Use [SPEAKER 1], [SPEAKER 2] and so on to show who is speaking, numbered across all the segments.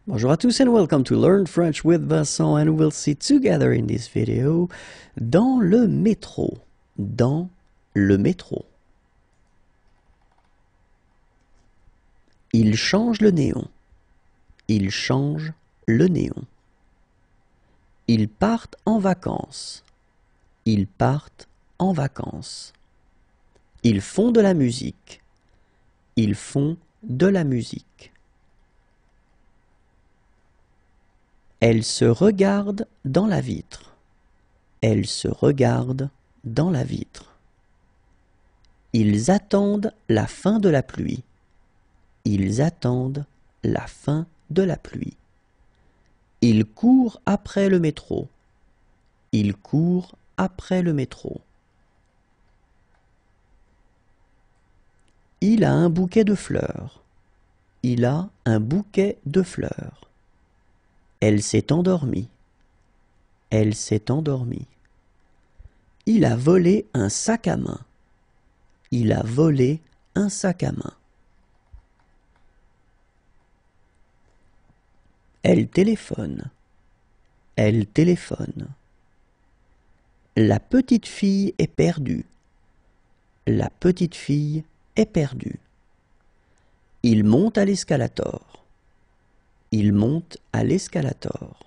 [SPEAKER 1] Bonjour à tous and welcome to Learn French with Vincent, and we'll see together in this video dans le métro. Dans le métro. Il change le néon. Il change le néon. Ils partent en vacances. Ils partent en vacances. Ils font de la musique. Ils font de la musique. Elle se regarde dans la vitre. Elle se regarde dans la vitre. Ils attendent la fin de la pluie. Ils attendent la fin de la pluie. Ils courent après le métro. Ils courent après le métro. Il a un bouquet de fleurs. Il a un bouquet de fleurs. Elle s'est endormie. Elle s'est endormie. Il a volé un sac à main. Il a volé un sac à main. Elle téléphone. Elle téléphone. La petite fille est perdue. La petite fille est perdue. Il monte à l'escalator. Il monte à l'escalator.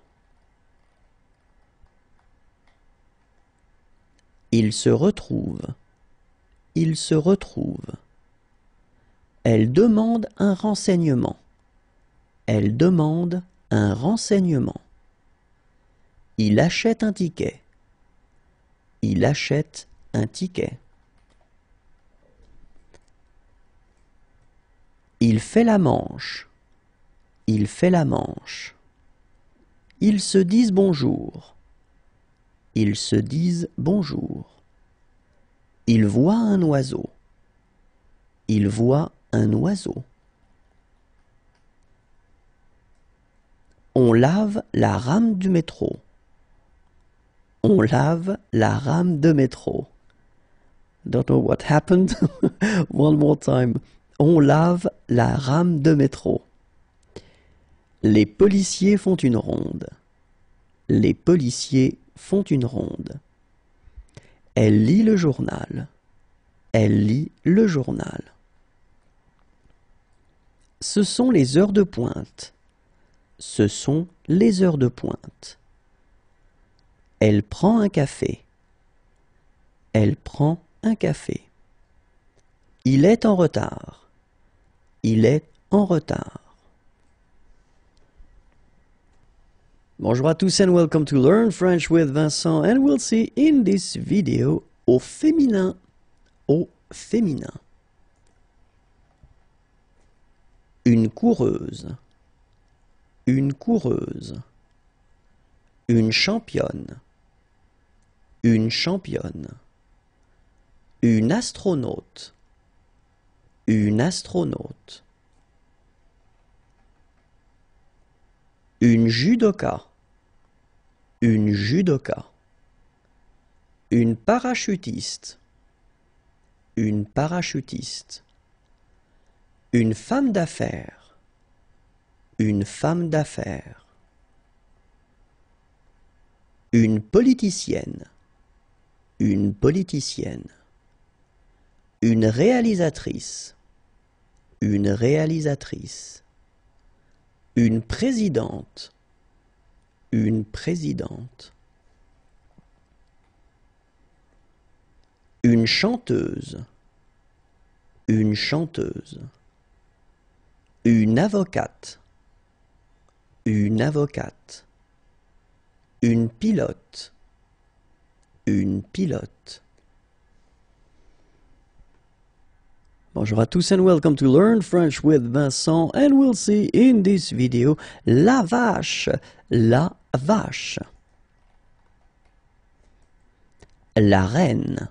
[SPEAKER 1] Il se retrouve. Il se retrouve. Elle demande un renseignement. Elle demande un renseignement. Il achète un ticket. Il achète un ticket. Il fait la manche. Il fait la manche. Ils se disent bonjour. Ils se disent bonjour. Il voit un oiseau. Il voit un oiseau. On lave la rame du métro. On lave la rame de métro. Don't know what happened. One more time. On lave la rame de métro. Les policiers font une ronde. Les policiers font une ronde. Elle lit le journal. Elle lit le journal. Ce sont les heures de pointe. Ce sont les heures de pointe. Elle prend un café. Elle prend un café. Il est en retard. Il est en retard. Bonjour à tous and welcome to Learn French with Vincent, and we'll see in this video au féminin. Au féminin. Une coureuse. Une coureuse. Une championne. Une championne. Une astronaute. Une astronaute. Une judoka. Une judoka. Une parachutiste. Une parachutiste. Une femme d'affaires. Une femme d'affaires. Une politicienne. Une politicienne. Une réalisatrice. Une réalisatrice. Une présidente. Une présidente. Une chanteuse. Une chanteuse. Une avocate. Une avocate. Une pilote. Une pilote. Bonjour à tous and welcome to Learn French with Vincent, and we'll see in this video la vache. La vache. La reine.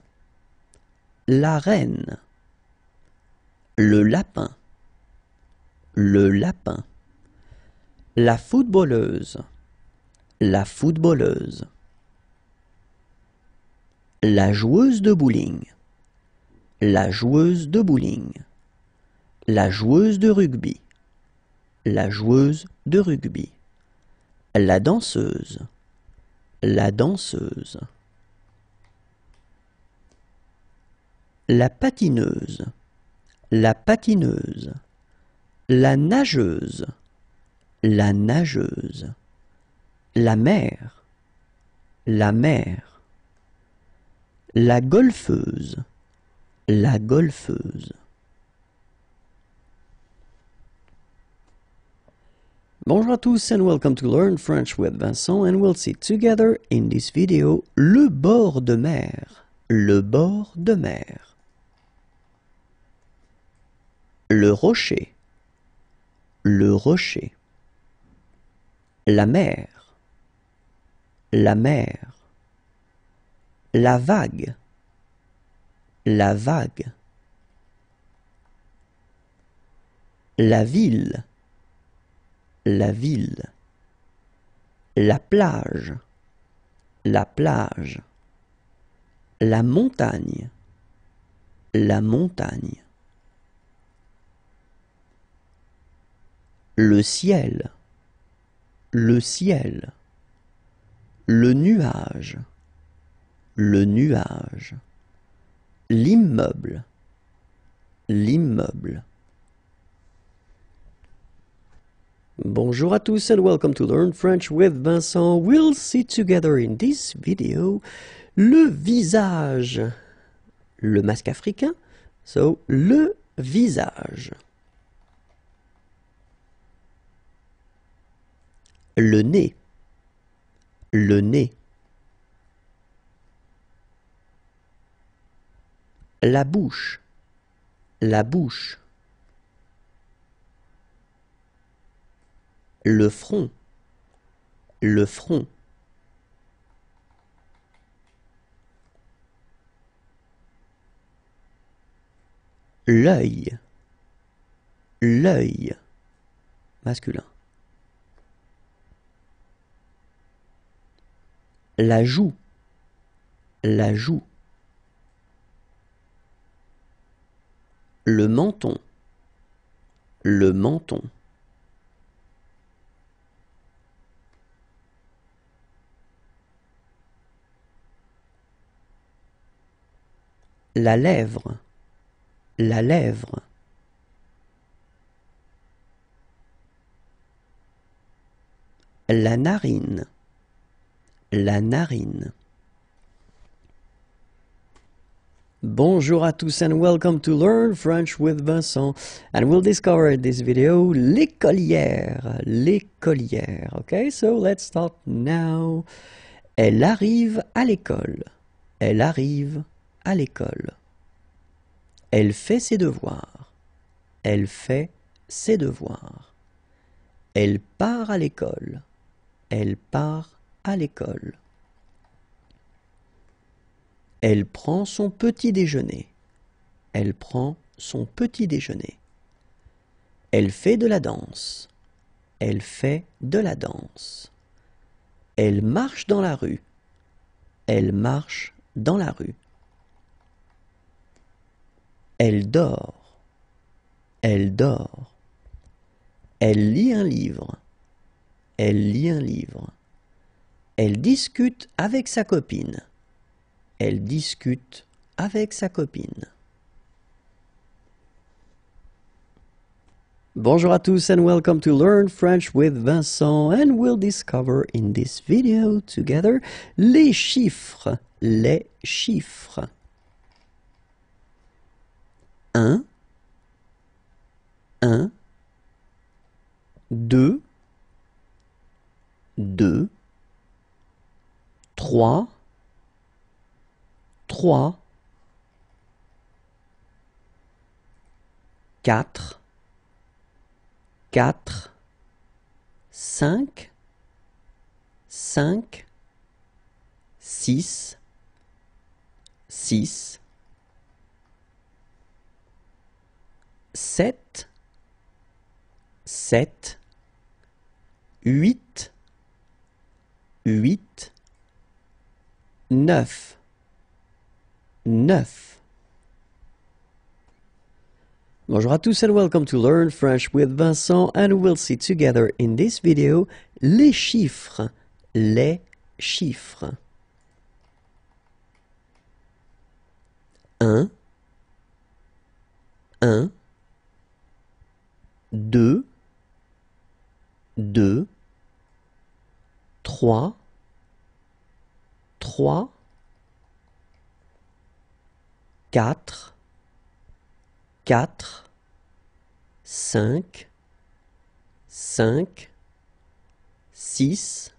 [SPEAKER 1] La reine. Le lapin. Le lapin. La footballeuse. La footballeuse. La joueuse de bowling. La joueuse de bowling. La joueuse de rugby. la joueuse de rugby. La danseuse, la danseuse. La patineuse, la patineuse. La nageuse, la nageuse. La mer, la mer. La golfeuse, la golfeuse. Bonjour à tous and welcome to Learn French with Vincent, and we'll see together in this video le bord de mer, le bord de mer. Le rocher, le rocher. La mer, la mer. La vague, la vague. La ville, la ville. La plage, la plage. La montagne, la montagne. Le ciel, le ciel. Le nuage, le nuage. L'immeuble, l'immeuble. Bonjour à tous and welcome to Learn French with Vincent. We'll see together in this video le visage, le masque africain, so le visage. Le nez, le nez. La bouche, la bouche. Le front, le front. L'œil, l'œil, masculin. La joue, la joue. Le menton, le menton. La lèvre, la lèvre. La narine, la narine. Bonjour à tous and welcome to Learn French with Vincent, and we'll discover in this video l'écolière, l'écolière. Okay, so let's start now. Elle arrive à l'école, elle arrive à l'école. Elle fait ses devoirs, elle fait ses devoirs. Elle part à l'école, elle part à l'école. Elle prend son petit déjeuner. Elle prend son petit déjeuner. Elle fait de la danse. Elle fait de la danse. Elle marche dans la rue. Elle marche dans la rue. Elle dort. Elle dort. Elle lit un livre. Elle lit un livre. Elle discute avec sa copine. Elle discute avec sa copine. Bonjour à tous and welcome to Learn French with Vincent, and we'll discover in this video together les chiffres, les chiffres. 1, 1, 2, 2, 3, 3, 4, 4, 5, 5, 6, 6, 7, 7, 8, 8, 9, 9. Bonjour à tous and welcome to Learn French with Vincent, and we'll see together in this video les chiffres. Les chiffres. 1, 1, 2, 2, 3, 3, 4, 4, 5, 5, 6,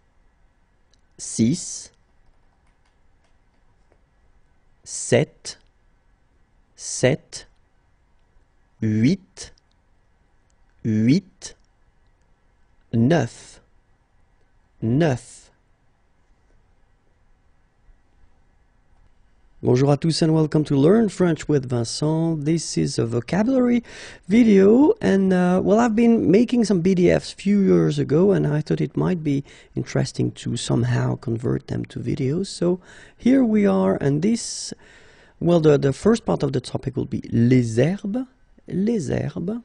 [SPEAKER 1] 6, 7, 7, 8, 8, 9, 9. Bonjour à tous and welcome to Learn French with Vincent. This is a vocabulary video, and well, I've been making some PDFs a few years ago, and I thought it might be interesting to somehow convert them to videos. So here we are, and this, well, the first part of the topic will be les herbes. Les herbes.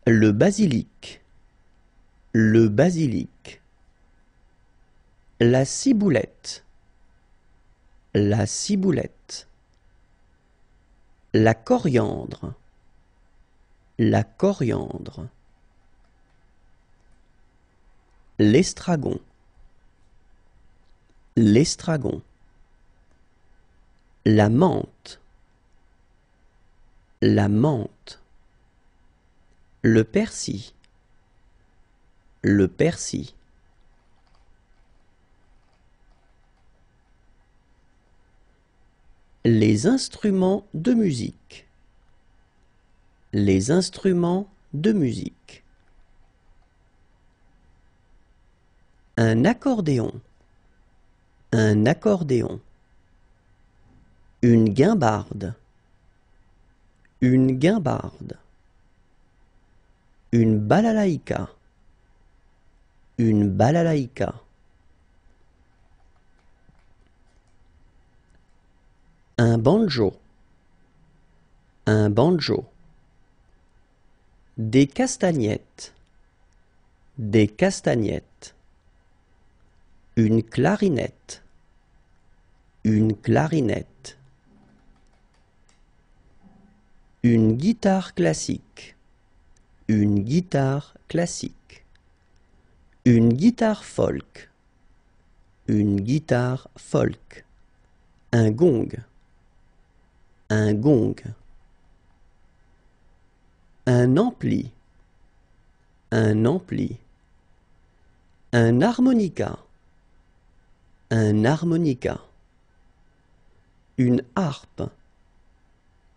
[SPEAKER 1] Le basilic. Le basilic. La ciboulette. La ciboulette. La coriandre. La coriandre. L'estragon. L'estragon. La menthe. La menthe. Le persil. Le persil. Les instruments de musique. Les instruments de musique. Un accordéon. Un accordéon. Une guimbarde. Une guimbarde. Une balalaïka. Une balalaïka. Un banjo. Un banjo. Des castagnettes. Des castagnettes. Une clarinette. Une clarinette. Une guitare classique. Une guitare classique. Une guitare folk. Une guitare folk. Un gong. Un gong. Un ampli. Un ampli. Un harmonica. Un harmonica. Une harpe.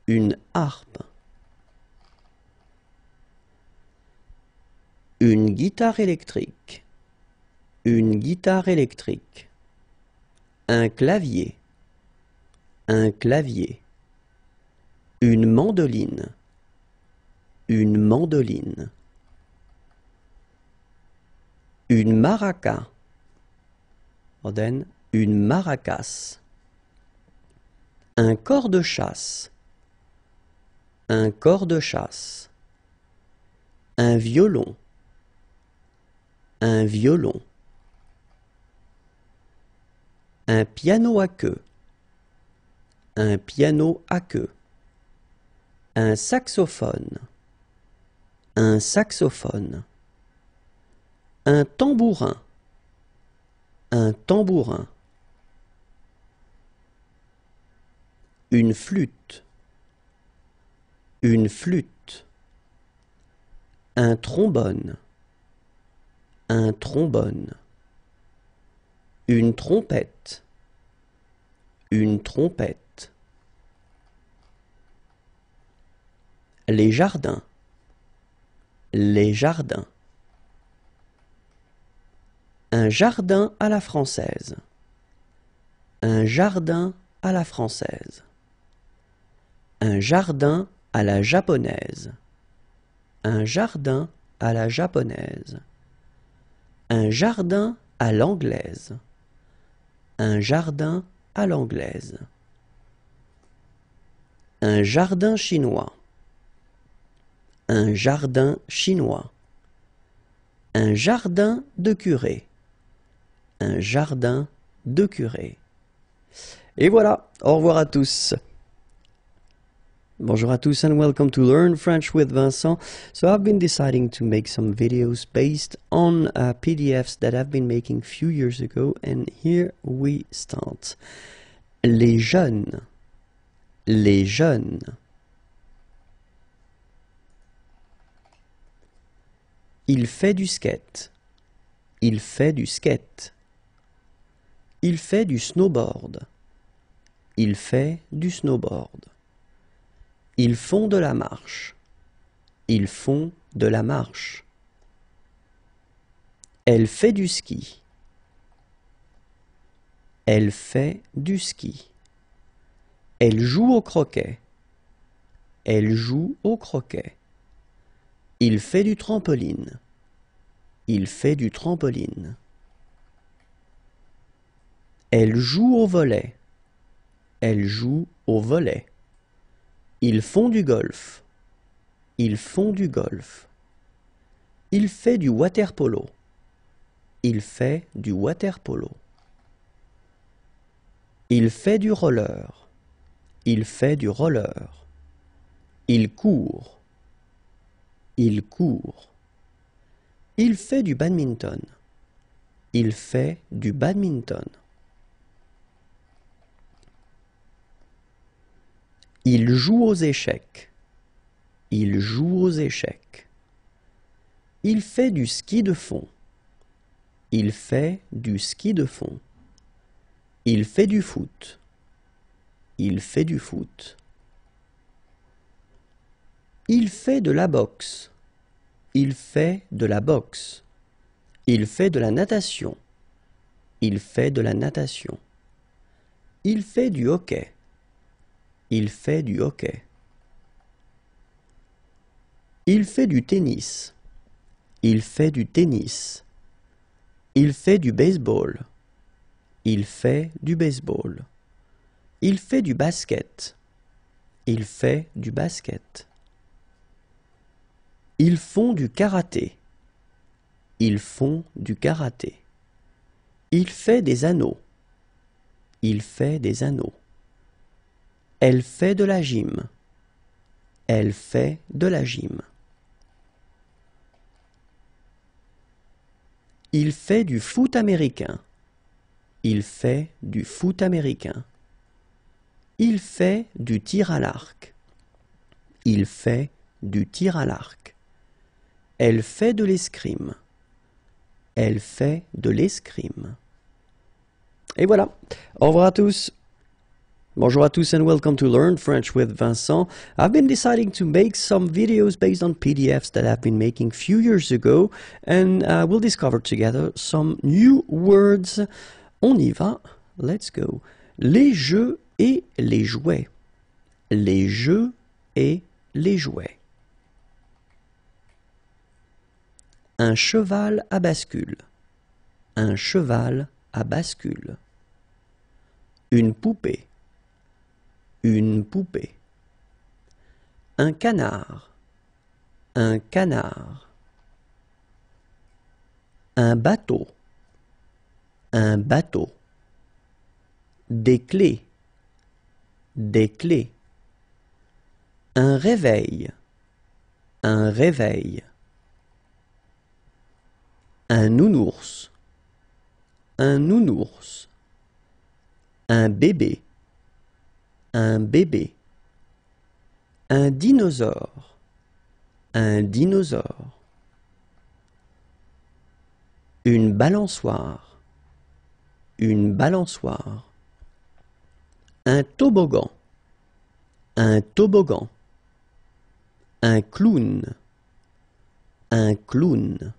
[SPEAKER 1] Une harpe. Une guitare électrique. Une guitare électrique. Un clavier. Un clavier. Une mandoline. Une mandoline. Une maraca. Then, une maracas. Un cor de chasse. Un cor de chasse. Un violon. Un violon. Un piano à queue. Un piano à queue. Un saxophone. Un saxophone. Un tambourin. Un tambourin. Une flûte. Une flûte. Un trombone. Un trombone. Une trompette. Une trompette. Les jardins. Les jardins. Un jardin à la française. Un jardin à la française. Un jardin à la japonaise. Un jardin à la japonaise. Un jardin à l'anglaise. Un jardin à l'anglaise. Un jardin chinois. Un jardin chinois. Un jardin de curé. Un jardin de curé. Et voilà, au revoir à tous. Bonjour à tous and welcome to Learn French with Vincent. So I've been deciding to make some videos based on PDFs that I've been making a few years ago, and here we start. Les jeunes. Les jeunes. Il fait du skate. Il fait du skate. Il fait du snowboard. Il fait du snowboard. Ils font de la marche. Ils font de la marche. Elle fait du ski. Elle fait du ski. Elle joue au croquet. Elle joue au croquet. Il fait du trampoline. Il fait du trampoline. Elle joue au volley. Elle joue au volley. Ils font du golf. Ils font du golf. Il fait du water polo. Il fait du water polo. Il fait du roller. Il fait du roller. Il court. Il court. Il fait du badminton. Il fait du badminton. Il joue aux échecs. Il joue aux échecs. Il fait du ski de fond. Il fait du ski de fond. Il fait du foot. Il fait du foot. Il fait de la boxe. Il fait de la boxe. Il fait de la natation. Il fait de la natation. Il fait du hockey. Il fait du hockey. Il fait du tennis. Il fait du tennis. Il fait du baseball. Il fait du baseball. Il fait du basket. Il fait du basket. Ils font du karaté. Ils font du karaté. Il fait des anneaux. Il fait des anneaux. Elle fait de la gym. Elle fait de la gym. Il fait du foot américain. Il fait du foot américain. Il fait du tir à l'arc. Il fait du tir à l'arc. Elle fait de l'escrime. Elle fait de l'escrime. Et voilà. Au revoir à tous. Bonjour à tous and welcome to Learn French with Vincent. I've been deciding to make some videos based on PDFs that I've been making a few years ago, and we'll discover together some new words. On y va. Let's go. Les jeux et les jouets. Les jeux et les jouets. Un cheval à bascule. Un cheval à bascule. Une poupée. Une poupée. Un canard. Un canard. Un bateau. Un bateau. Des clés. Des clés. Un réveil. Un réveil. Un nounours. Un nounours. Un bébé. Un bébé. Un dinosaure. Un dinosaure. Une balançoire. Une balançoire. Un toboggan. Un toboggan. Un clown. Un clown.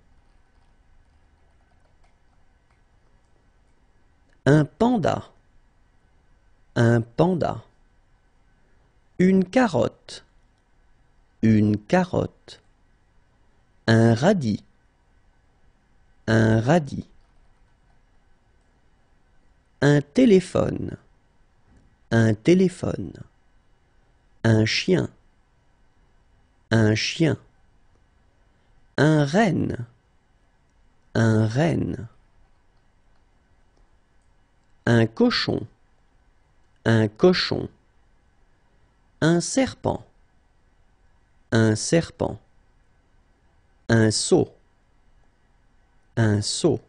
[SPEAKER 1] Un panda. Un panda. Une carotte. Une carotte. Un radis. Un radis. Un téléphone. Un téléphone. un chien, un chien, un renne, un renne, un cochon, un cochon, un serpent, un serpent, un seau, un seau,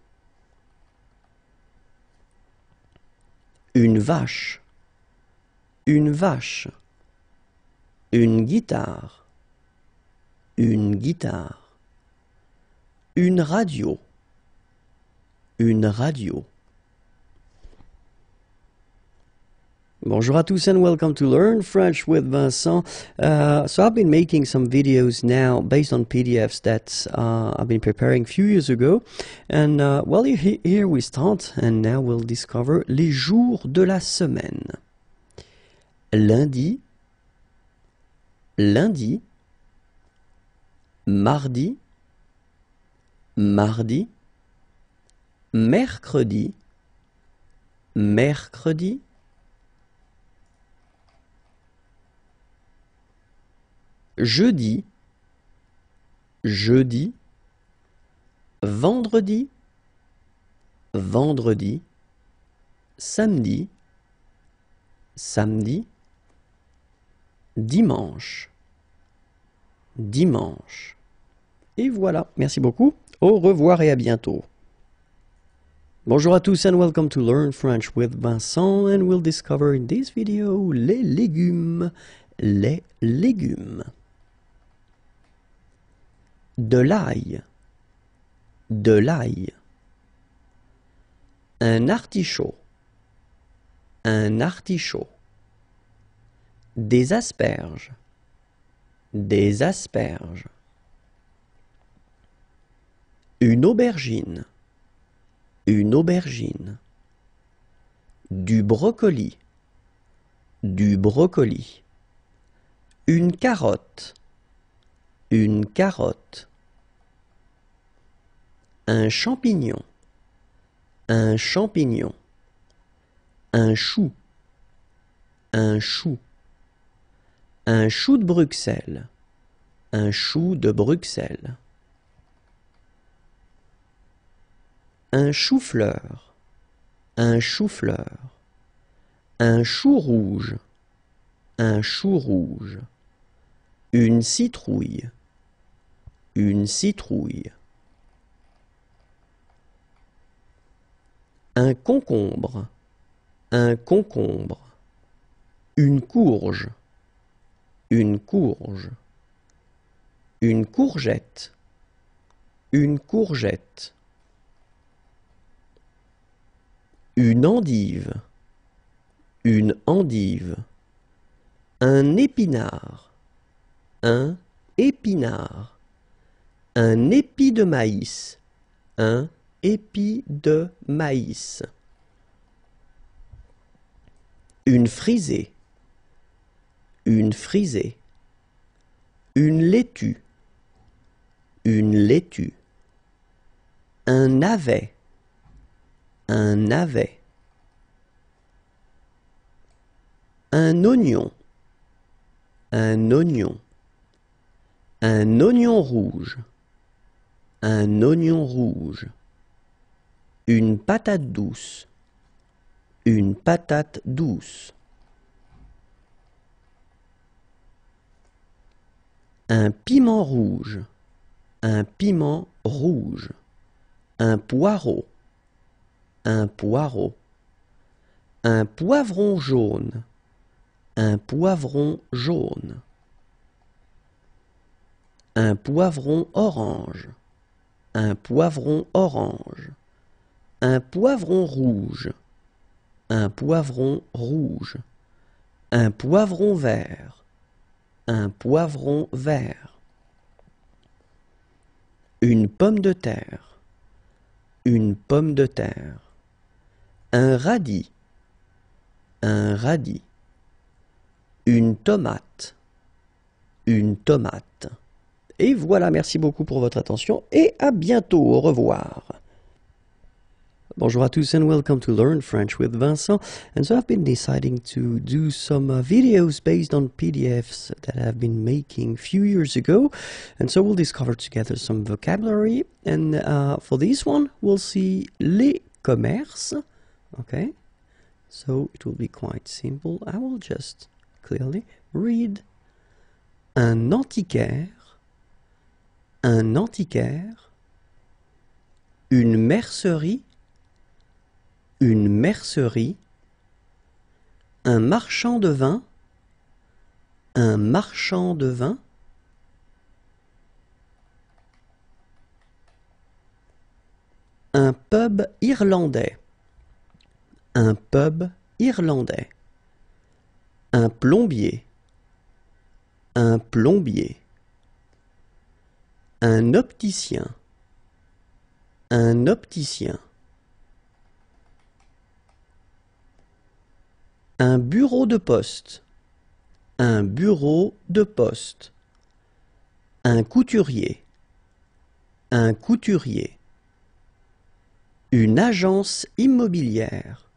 [SPEAKER 1] une vache, une vache, une guitare, une guitare, une radio, une radio. Bonjour à tous and welcome to Learn French with Vincent. So I've been making some videos now based on PDFs that I've been preparing a few years ago. And well, here we start and now we'll discover les jours de la semaine. Lundi, lundi, mardi, mardi, mercredi, mercredi, jeudi, jeudi, vendredi, vendredi, samedi, samedi, dimanche, dimanche. Et voilà, merci beaucoup, au revoir et à bientôt. Bonjour à tous and welcome to Learn French with Vincent, and we'll discover in this video les légumes, les légumes. De l'ail, de l'ail. Un artichaut, un artichaut. Des asperges, des asperges. Une aubergine, une aubergine. Du brocoli, du brocoli. Une carotte, une carotte. Un champignon, un champignon. Un chou, un chou. Un chou de Bruxelles, un chou de Bruxelles. Un chou-fleur, un chou-fleur. Un chou rouge, un chou rouge. Une citrouille, une citrouille. Un concombre, un concombre. Une courge, une courge. Une courgette, une courgette. Une endive, une endive. Un épinard, un épinard. Un épi de maïs, un épi de maïs. Une frisée, une frisée. Une laitue, une laitue. Un navet, un navet. Un oignon, un oignon. Un oignon rouge, un oignon rouge. Une patate douce, une patate douce. Un piment rouge, un piment rouge. Un poireau, un poireau. Un poivron jaune, un poivron jaune. Un poivron orange, un poivron orange. Un poivron rouge, un poivron rouge. Un poivron vert, un poivron vert. Une pomme de terre, une pomme de terre. Un radis, un radis. Une tomate, une tomate. Et voilà, merci beaucoup pour votre attention et à bientôt, au revoir. Bonjour à tous and welcome to Learn French with Vincent. And so I've been deciding to do some videos based on PDFs that I've been making a few years ago. And so we'll discover together some vocabulary. And for this one, we'll see les commerces. Okay, so it will be quite simple. I will just clearly read un antiquaire, une mercerie, un marchand de vin, un pub irlandais, un plombier, un opticien, un bureau de poste, un couturier, une agence immobilière,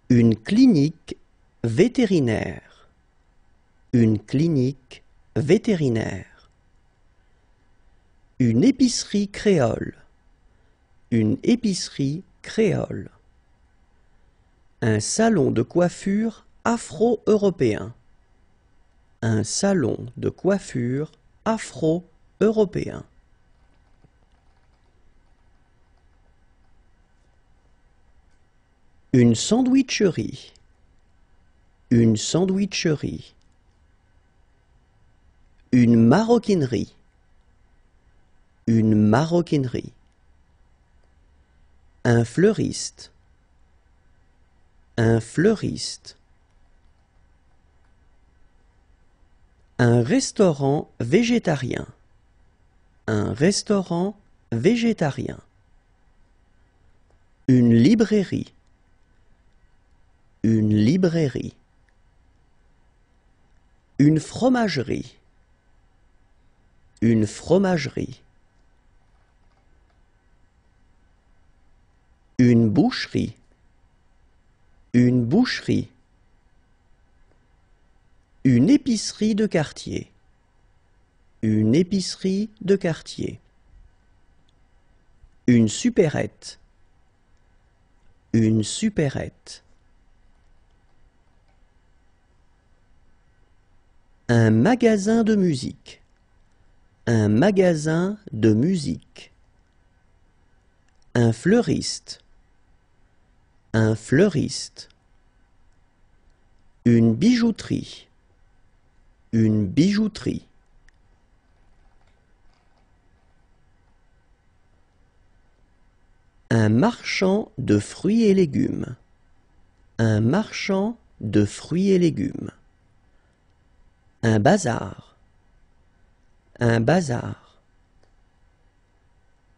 [SPEAKER 1] une clinique vétérinaire, une épicerie créole, un salon de coiffure afro-européen, une sandwicherie, une maroquinerie, un fleuriste, un restaurant végétarien, une librairie, une fromagerie, une boucherie, une épicerie de quartier, une supérette, un magasin de musique, un fleuriste, une bijouterie, un marchand de fruits et légumes, un bazar,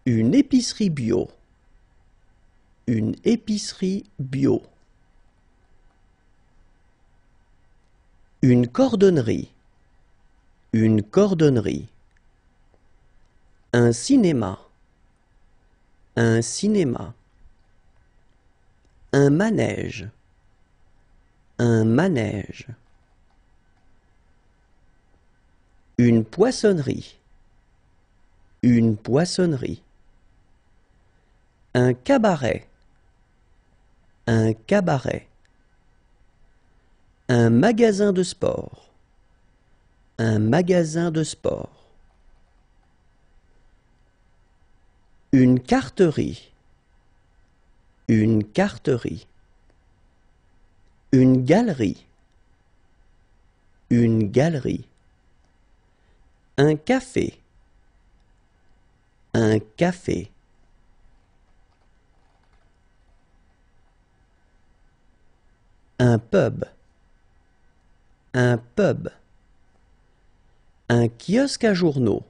[SPEAKER 1] une épicerie bio, une cordonnerie, un cinéma, un manège, une poissonnerie, un cabaret, un magasin de sport, une carterie, une galerie, un café, un pub, un kiosque à journaux,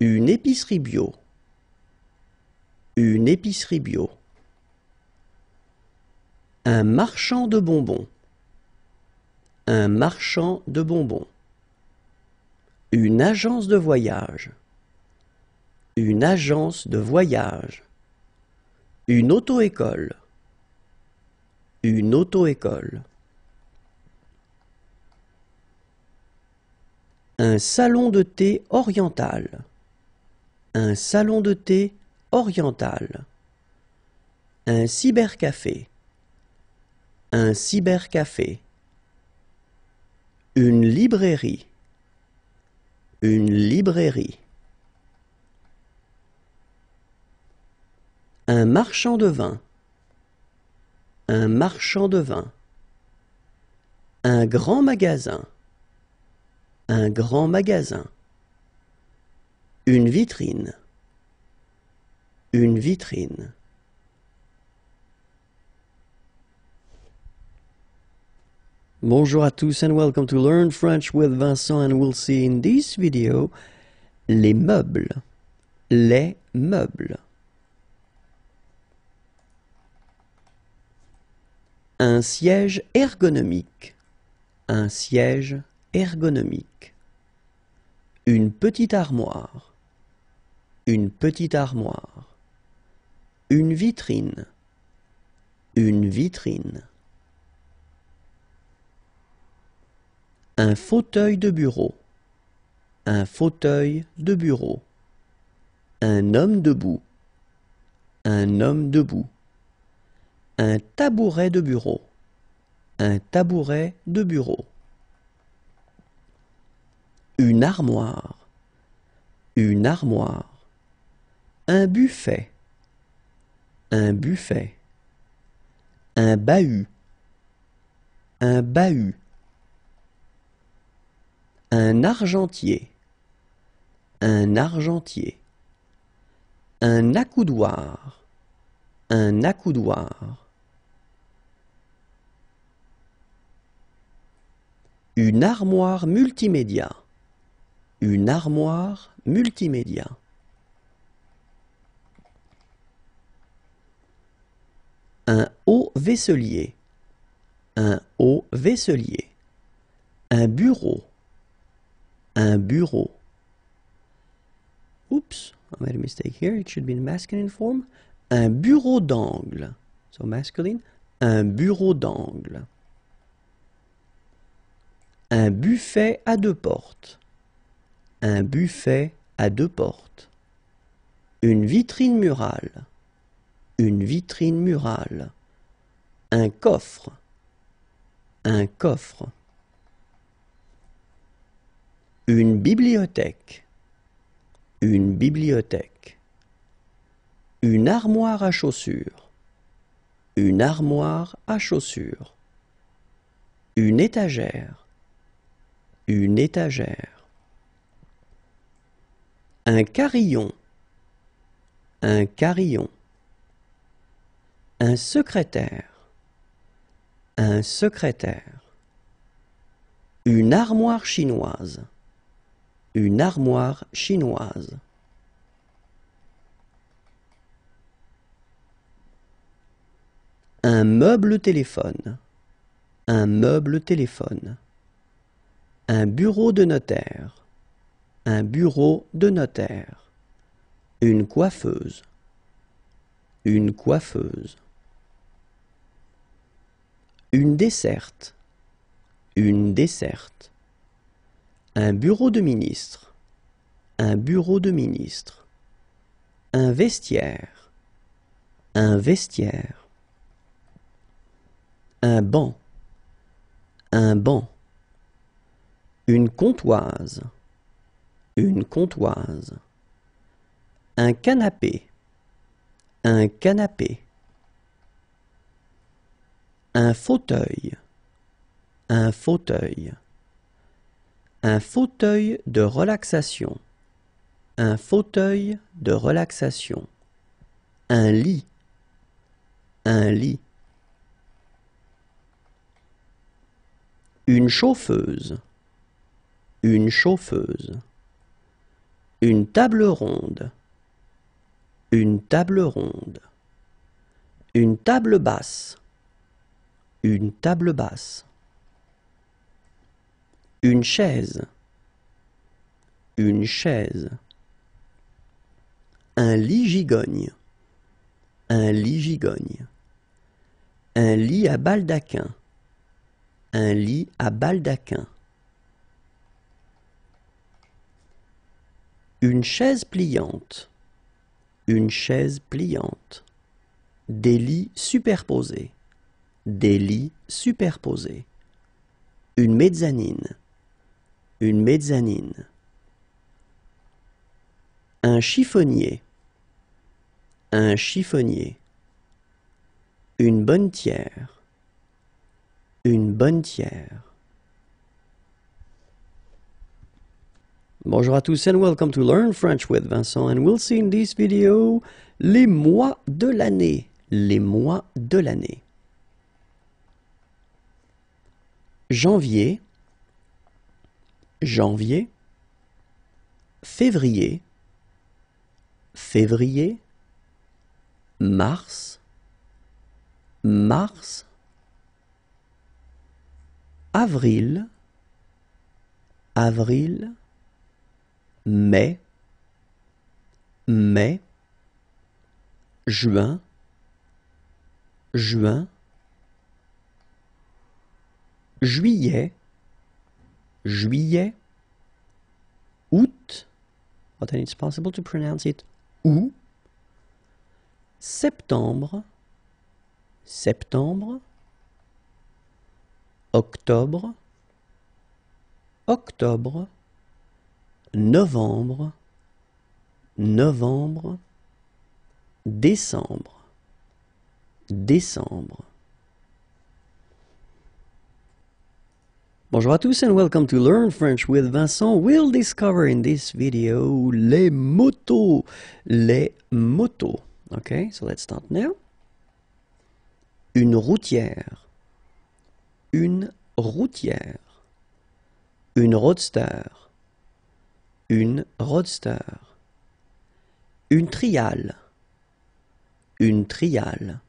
[SPEAKER 1] une épicerie bio, un marchand de bonbons, Un marchand de bonbons. Une agence de voyage. Une agence de voyage. Une auto-école. Une auto-école. Un salon de thé oriental. Un salon de thé oriental. Un cybercafé. Un cybercafé. Une librairie. Une librairie. Un marchand de vin. Un marchand de vin. Un grand magasin. Un grand magasin. Une vitrine. Une vitrine. Bonjour à tous and welcome to Learn French with Vincent, and we'll see in this video les meubles. Les meubles. Un siège ergonomique. Un siège ergonomique. Une petite armoire. Une petite armoire. Une vitrine. Une vitrine. Un fauteuil de bureau. Un fauteuil de bureau. Un homme debout. Un homme debout. Un tabouret de bureau. Un tabouret de bureau. Une armoire. Une armoire. Un buffet. Un buffet. Un bahut. Un bahut. Un argentier. Un argentier. Un accoudoir. Un accoudoir. Une armoire multimédia. Une armoire multimédia. Un haut vaisselier. Un haut vaisselier. Un bureau. Un bureau. Oops, I made a mistake here. It should be in masculine form. Un bureau d'angle. So masculine. Un bureau d'angle. Un buffet à deux portes. Un buffet à deux portes. Une vitrine murale. Une vitrine murale. Un coffre. Un coffre. Une bibliothèque. Une bibliothèque. Une armoire à chaussures. Une armoire à chaussures. Une étagère. Une étagère. Un carillon. Un carillon. Un secrétaire. Un secrétaire. Une armoire chinoise. Une armoire chinoise. Un meuble téléphone. Un meuble téléphone. Un bureau de notaire. Un bureau de notaire. Une coiffeuse. Une coiffeuse. Une desserte. Une desserte. Un bureau de ministre. Un bureau de ministre. Un vestiaire. Un vestiaire. Un banc. Un banc. Une comptoise. Une comptoise. Un canapé. Un canapé. Un fauteuil. Un fauteuil. Un fauteuil de relaxation. Un fauteuil de relaxation. Un lit. Un lit. Une chauffeuse. Une chauffeuse. Une table ronde. Une table ronde. Une table basse. Une table basse. Une chaise. Une chaise. Un lit gigogne. Un lit gigogne. Un lit à baldaquin. Un lit à baldaquin. Une chaise pliante. Une chaise pliante. Des lits superposés. Des lits superposés. Une mezzanine. Une mezzanine. Un chiffonnier. Un chiffonnier. Une bonnetière. Une bonnetière. Bonjour à tous and welcome to Learn French with Vincent, and we'll see in this video les mois de l'année. Les mois de l'année. Janvier, janvier, février, février, mars, mars, avril, avril, mai, mai, juin, juin, juillet, juillet, août, but then it's possible to pronounce it août, septembre, septembre, octobre, octobre, novembre, novembre, décembre, décembre. Bonjour à tous and welcome to Learn French with Vincent. We'll discover in this video les motos. Les motos. Okay, so let's start now. Une routière. Une routière. Une roadster. Une roadster. Une triale. Une triale.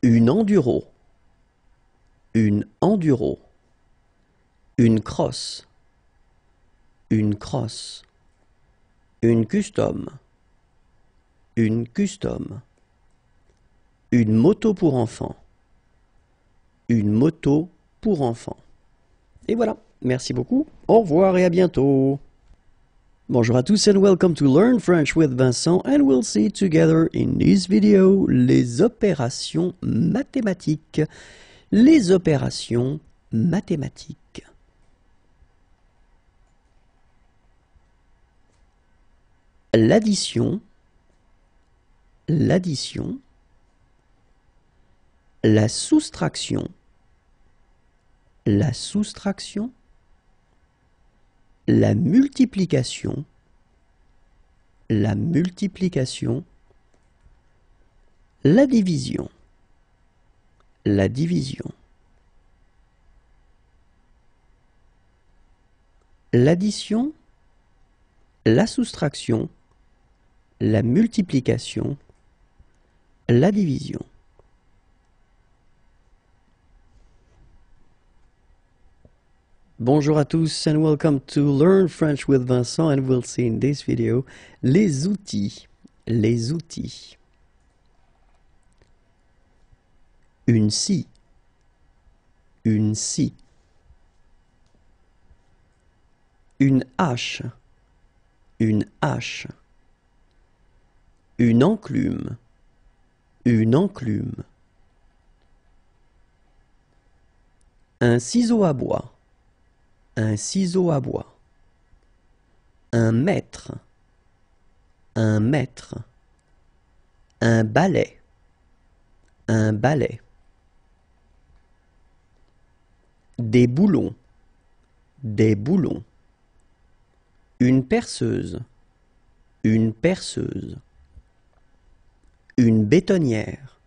[SPEAKER 1] Une enduro. Une enduro. Une crosse. Une crosse. Une custom. Une custom. Une moto pour enfants. Une moto pour enfants. Et voilà, merci beaucoup, au revoir et à bientôt. Bonjour à tous and welcome to Learn French with Vincent, and we'll see together in this video les opérations mathématiques. Les opérations mathématiques. L'addition, l'addition, la soustraction, la soustraction, la multiplication, la multiplication, la division, la division. L'addition, la soustraction, la multiplication, la division. Bonjour à tous and welcome to Learn French with Vincent, and we'll see in this video les outils. Les outils. Une scie. Une scie. Une hache. Une hache. Une enclume. Une enclume. Un ciseau à bois. Un ciseau à bois. Un mètre. Un mètre. Un balai. Un balai. Des boulons. Des boulons. Une perceuse. Une perceuse. Une bétonnière.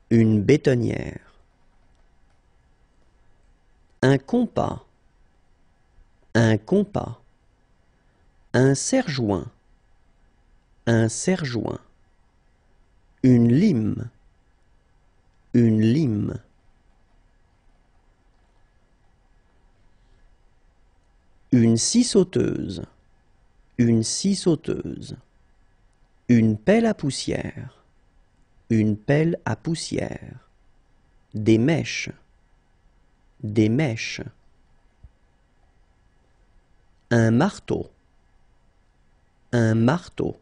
[SPEAKER 1] Une bétonnière. Un compas. Un compas. Un serre-joint. Un serre-joint. Une lime. Une lime. scie sauteuse. Une scie sauteuse. Une pelle à poussière. Une pelle à poussière. Des mèches. Des mèches. Un marteau. Un marteau.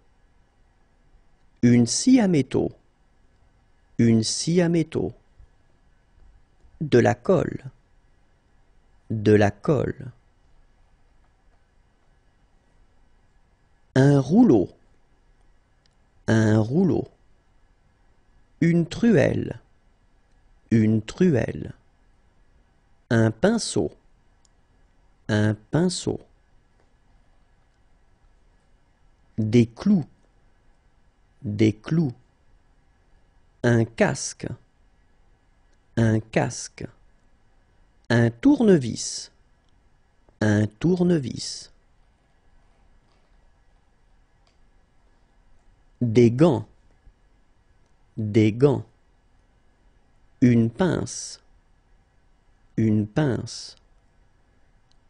[SPEAKER 1] Une scie à métaux. Une scie à métaux. De la colle. De la colle. Un rouleau. Un rouleau. Une truelle. Une truelle. Un pinceau. Un pinceau. Des clous. Des clous. Un casque. Un casque. Un tournevis. Un tournevis. Des gants. Des gants. Une pince. Une pince.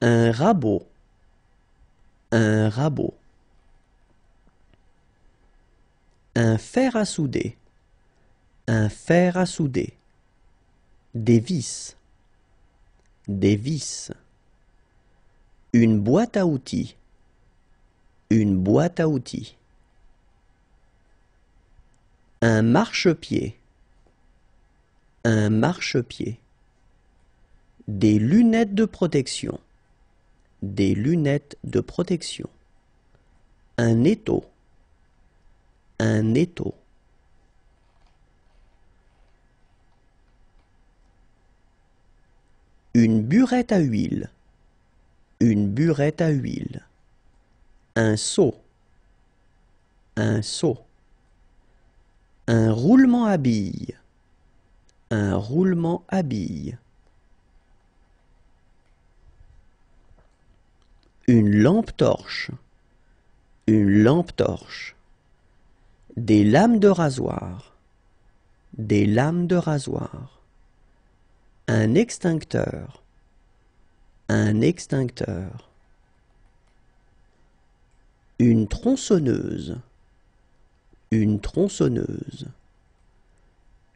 [SPEAKER 1] Un rabot. Un rabot. Un fer à souder. Un fer à souder. Des vis. Des vis. Une boîte à outils. Une boîte à outils. Un marchepied. Un marchepied. Des lunettes de protection. Des lunettes de protection. Un étau. Un étau. Une burette à huile. Une burette à huile. Un seau. Un seau. Un roulement à billes. Un roulement à billes. Une lampe torche. Une lampe torche. Des lames de rasoir. Des lames de rasoir. Un extincteur. Un extincteur. Une tronçonneuse. Une tronçonneuse.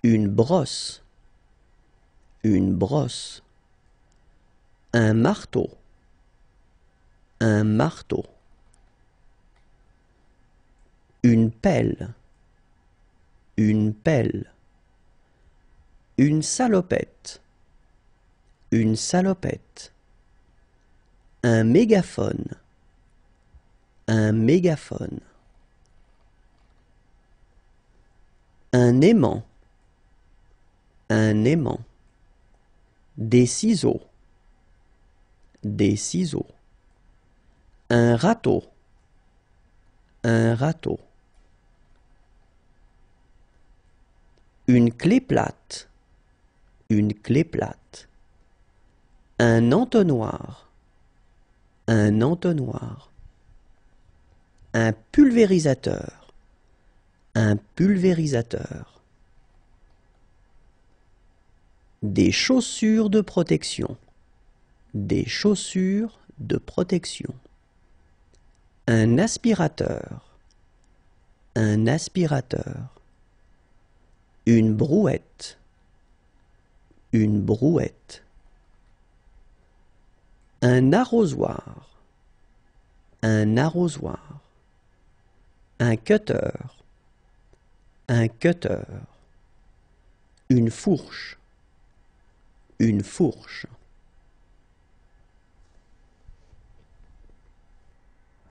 [SPEAKER 1] Une brosse. Une brosse. Un marteau. Un marteau. Une pelle. Une pelle. Une salopette. Une salopette. Un mégaphone. Un mégaphone. Un aimant. Un aimant. Des ciseaux. Des ciseaux. Un râteau. Un râteau. Une clé plate. Une clé plate. Un entonnoir. Un entonnoir. Un pulvérisateur. Un pulvérisateur. Des chaussures de protection. Des chaussures de protection. Un aspirateur. Un aspirateur. Une brouette. Une brouette. Un arrosoir. Un arrosoir. Un cutter. Un cutter. Une fourche. Une fourche.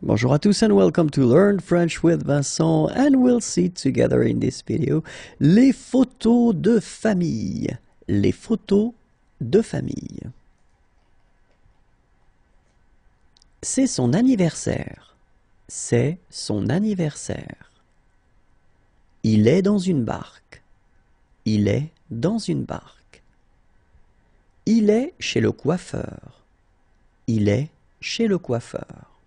[SPEAKER 1] Bonjour à tous and welcome to Learn French with Vincent, and we'll see together in this video les photos de famille. Les photos de famille. C'est son anniversaire. C'est son anniversaire. Il est dans une barque. Il est dans une barque. Il est chez le coiffeur. Il est chez le coiffeur.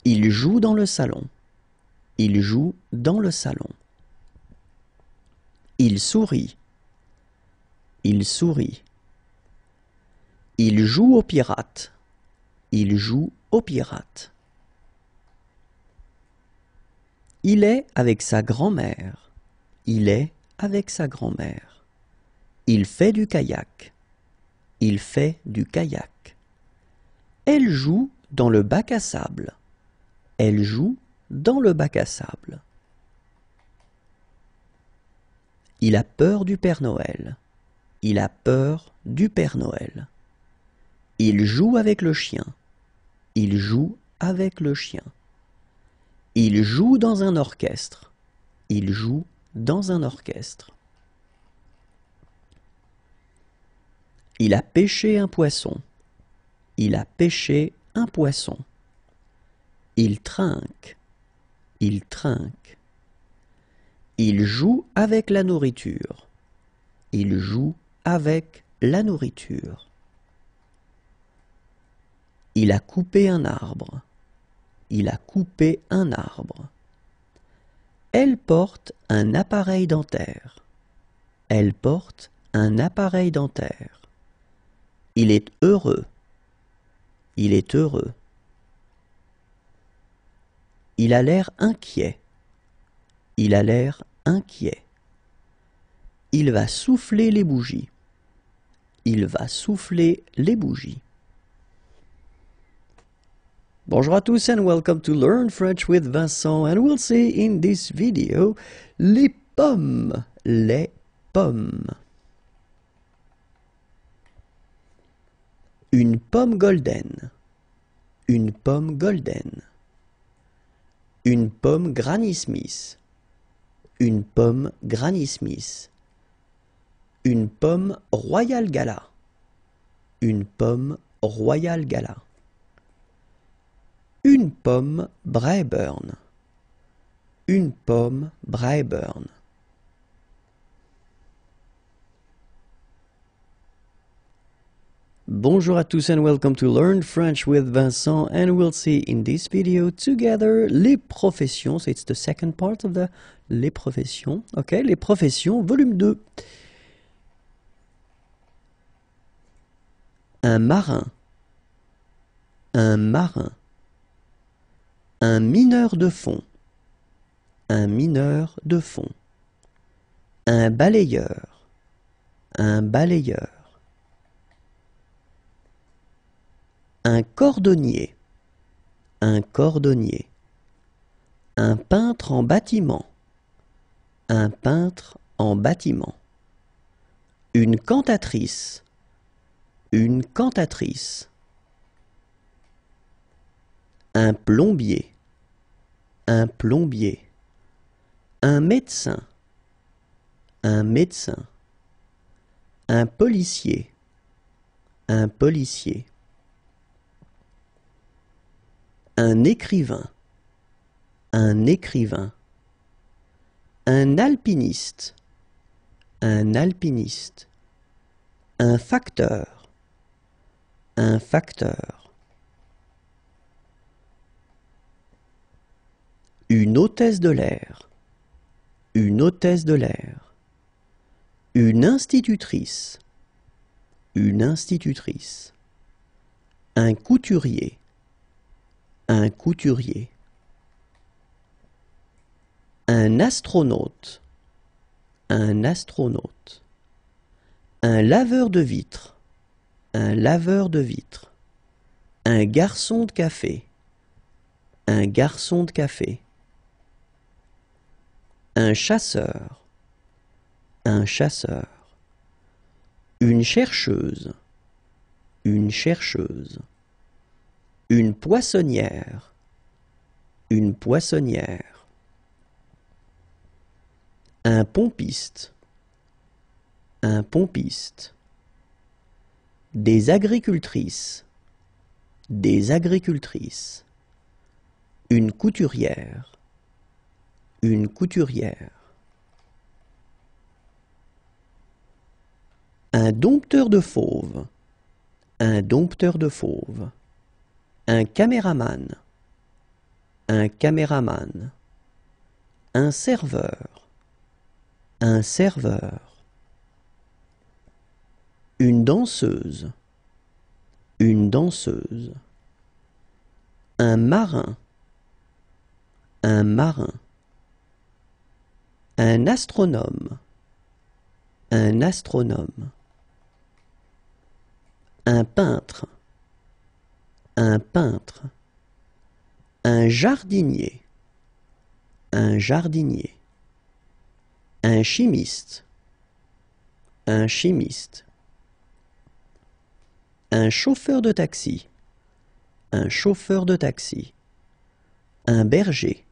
[SPEAKER 1] Il joue dans le salon. Il joue dans le salon. Il sourit. Il sourit. Il joue au pirate. Il joue au pirate. Il est avec sa grand-mère. Il est avec sa grand-mère. Il fait du kayak. Il fait du kayak. Elle joue dans le bac à sable. Elle joue dans le bac à sable. Il a peur du Père Noël. Il a peur du Père Noël. Il joue avec le chien. Il joue avec le chien. Il joue dans un orchestre. Il joue dans un orchestre. Il a pêché un poisson. Il a pêché un poisson. Il trinque. Il trinque. Il joue avec la nourriture. Il joue avec la nourriture. Il a coupé un arbre. Il a coupé un arbre. Elle porte un appareil dentaire. Elle porte un appareil dentaire. Il est heureux. Il est heureux. Il a l'air inquiet. Il a l'air inquiet. Il va souffler les bougies. Il va souffler les bougies. Bonjour à tous and welcome to Learn French with Vincent, and we'll see in this video les pommes. Les pommes. Une pomme golden. Une pomme golden. Une pomme Granny Smith. Une pomme Granny Smith. Une pomme Royal Gala. Une pomme Royal Gala. Une pomme Braeburn. Une pomme Braeburn. Bonjour à tous and welcome to Learn French with Vincent, and we'll see in this video together les professions. So it's the second part of the les professions. Okay, les professions, volume 2. Un marin. Un marin. Un mineur de fond. Un mineur de fond. Un balayeur. Un balayeur. Un cordonnier. Un cordonnier. Un peintre en bâtiment. Un peintre en bâtiment. Une cantatrice. Une cantatrice. Un plombier. Un plombier. Un médecin. Un médecin. Un policier. Un policier. Un écrivain. Un écrivain. Un alpiniste. Un alpiniste. Un facteur. Un facteur. Une hôtesse de l'air. Une hôtesse de l'air. Une institutrice. Une institutrice. Un couturier. Un couturier. Un astronaute. Un astronaute. Un laveur de vitres. Un laveur de vitres. Un garçon de café. Un garçon de café. Un chasseur. Un chasseur. Une chercheuse. Une chercheuse. Une poissonnière. Une poissonnière. Un pompiste. Un pompiste. Des agricultrices. Des agricultrices. Une couturière. Une couturière. Un dompteur de fauves. Un dompteur de fauves. Un caméraman. Un caméraman. Un serveur. Un serveur. Une danseuse. une danseuse. Un marin, un marin. Un astronome, un astronome. Un peintre, un peintre. Un jardinier, un jardinier. Un chimiste, un chimiste. Un chauffeur de taxi, un chauffeur de taxi. Un berger,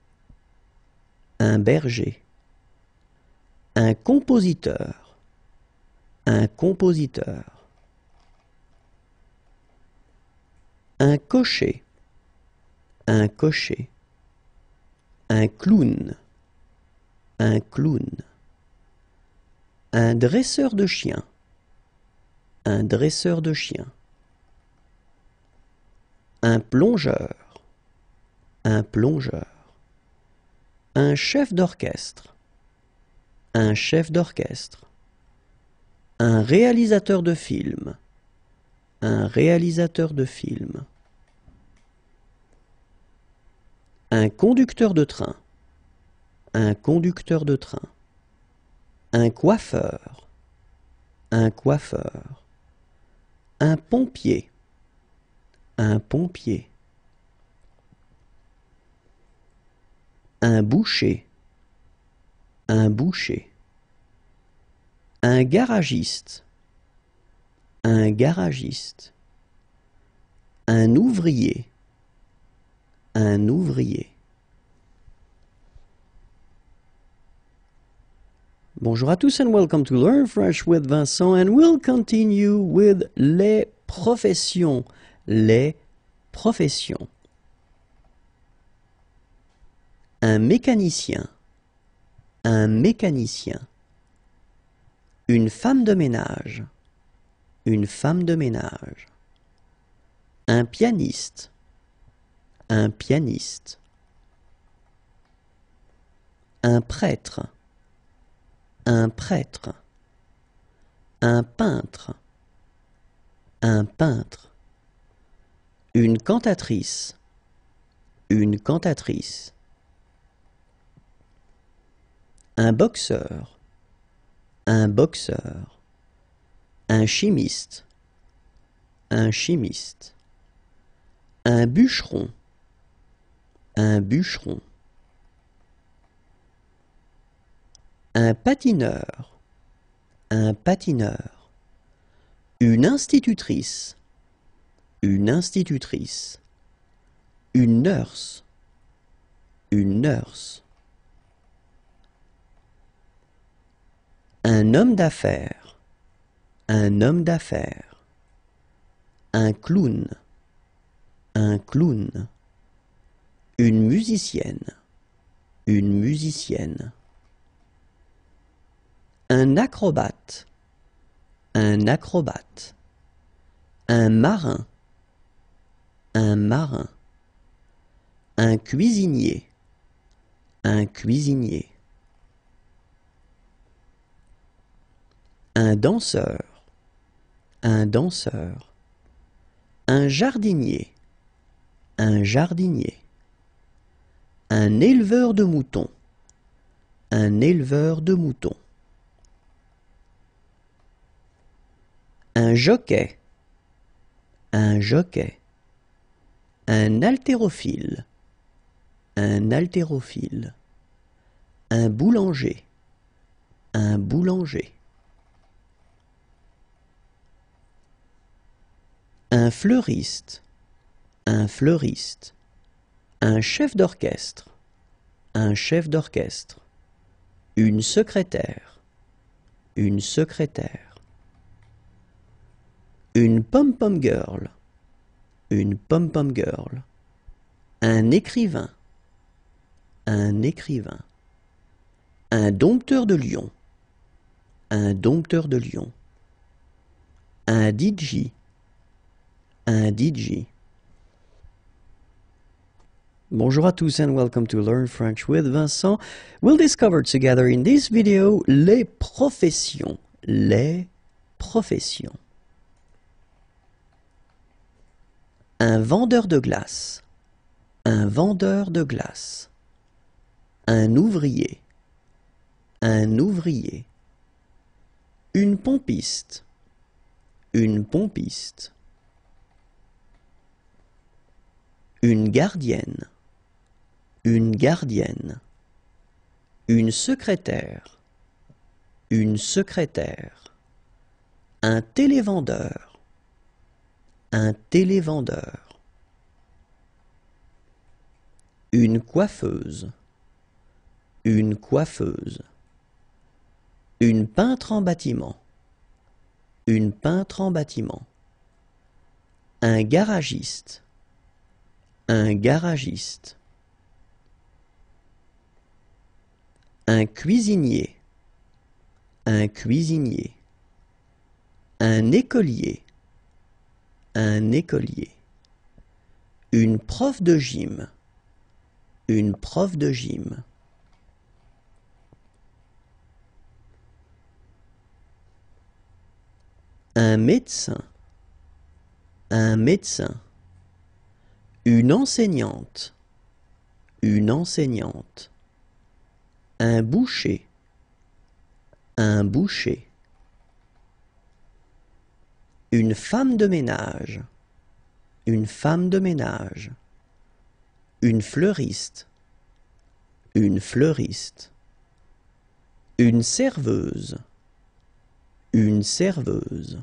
[SPEAKER 1] un berger. Un compositeur, un compositeur. Un cocher, un cocher. Un clown, un clown. Un dresseur de chiens, un dresseur de chiens. Un plongeur, un plongeur. Un chef d'orchestre, un chef d'orchestre. Un réalisateur de film, un réalisateur de film. Un conducteur de train, un conducteur de train. Un coiffeur, un coiffeur. Un pompier, un pompier. Un boucher, un boucher. Un garagiste, un garagiste. Un ouvrier, un ouvrier. Bonjour à tous and welcome to Learn French with Vincent, and we'll continue with les professions. Les professions. Un mécanicien, un mécanicien. Une femme de ménage, une femme de ménage. Un pianiste, un pianiste. Un prêtre, un prêtre. Un peintre, un peintre. Une cantatrice, une cantatrice. Un boxeur, un boxeur. Un chimiste, un chimiste. Un bûcheron, un bûcheron. Un patineur, un patineur. Une institutrice, une institutrice. Une nurse, une nurse. Un homme d'affaires, un homme d'affaires. Un clown, un clown. Une musicienne, une musicienne. Un acrobate, un acrobate. Un marin, un marin. Un cuisinier, un cuisinier. Un danseur, un danseur. Un jardinier, un jardinier. Un éleveur de moutons, un éleveur de moutons. Un jockey, un jockey. Un haltérophile, un haltérophile. Un boulanger, un boulanger. Un fleuriste, un fleuriste. Un chef d'orchestre, un chef d'orchestre. Une secrétaire, une secrétaire. Une pom-pom girl, une pom-pom girl. Un écrivain, un écrivain. Un dompteur de lion, un dompteur de lion. Un DJ, un DJ. Bonjour à tous and welcome to Learn French with Vincent. We'll discover together in this video les professions. Les professions. Un vendeur de glace. Un vendeur de glace. Un ouvrier. Un ouvrier. Une pompiste. Une pompiste. Une gardienne. Une gardienne. Une secrétaire. Une secrétaire. Un télévendeur. Un télévendeur. Une coiffeuse. Une coiffeuse. Une peintre en bâtiment. Une peintre en bâtiment. Un garagiste. Un garagiste. Un cuisinier. Un cuisinier. Un écolier. Un écolier. Une prof de gym. Une prof de gym. Un médecin. Un médecin. Une enseignante. Une enseignante. Un boucher. Un boucher. Une femme de ménage. Une femme de ménage. Une fleuriste. Une fleuriste. Une serveuse. Une serveuse.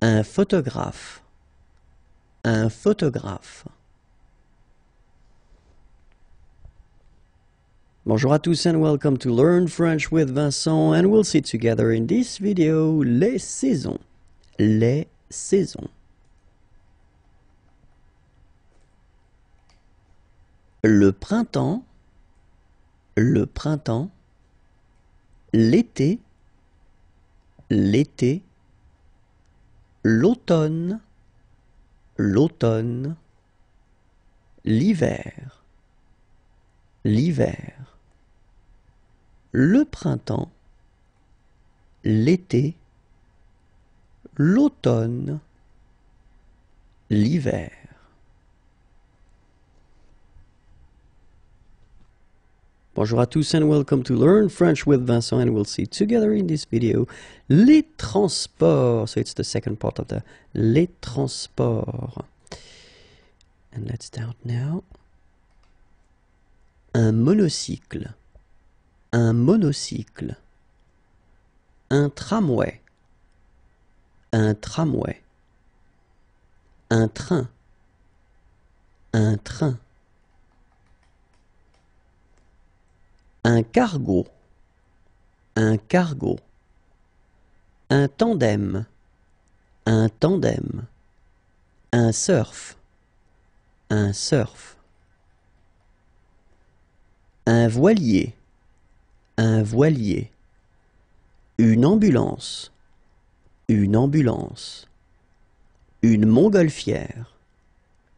[SPEAKER 1] Un photographe. Un photographe. Bonjour à tous and welcome to Learn French with Vincent, and we'll see together in this video les saisons. Les saisons. Le printemps. Le printemps. L'été. L'été. L'automne. L'automne. L'hiver. L'hiver. Le printemps. L'été. L'automne. L'hiver. Bonjour à tous and welcome to Learn French with Vincent, and we'll see together in this video les transports. So it's the second part of the les transports. And let's start now. Un monocycle. Un monocycle. Un tramway. Un tramway. Un train. Un train. Un cargo. Un cargo. Un tandem. Un tandem. Un surf. Un surf. Un voilier. Un voilier. Une ambulance. Une ambulance. Une montgolfière.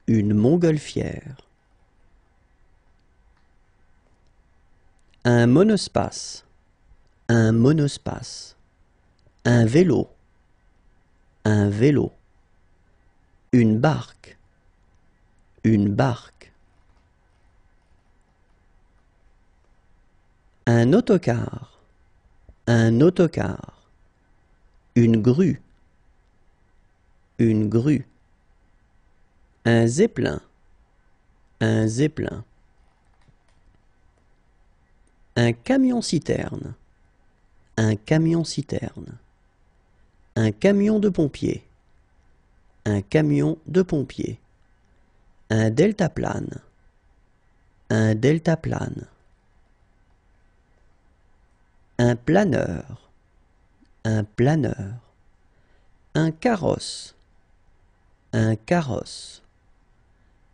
[SPEAKER 1] Une montgolfière. Un monospace. Un monospace. Un vélo. Un vélo. Une barque. Une barque. Un autocar. Un autocar. Une grue. Une grue. Un zeppelin. Un zeppelin. Un camion-citerne. Un camion-citerne. Un camion de pompier. Un camion de pompier. Un deltaplane. Un deltaplane. Un planeur. Un planeur. Un carrosse. Un carrosse.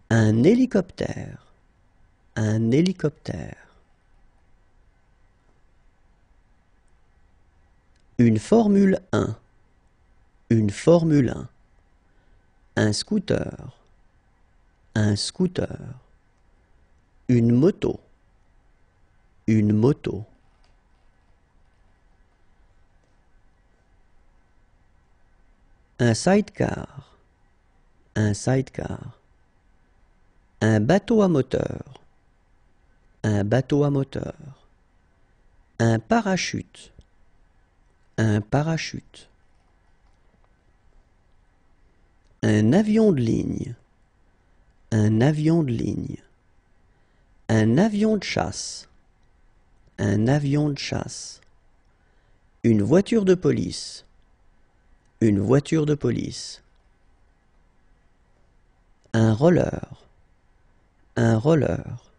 [SPEAKER 1] Un hélicoptère. Un hélicoptère. Une Formule 1. Une Formule 1. Un scooter. Un scooter. Une moto. Une moto. Un sidecar. Un sidecar. Un bateau à moteur. Un bateau à moteur. Un parachute. Un parachute. Un avion de ligne. Un avion de ligne. Un avion de chasse. Un avion de chasse. Une voiture de police. Une voiture de police. Un roller. Un roller.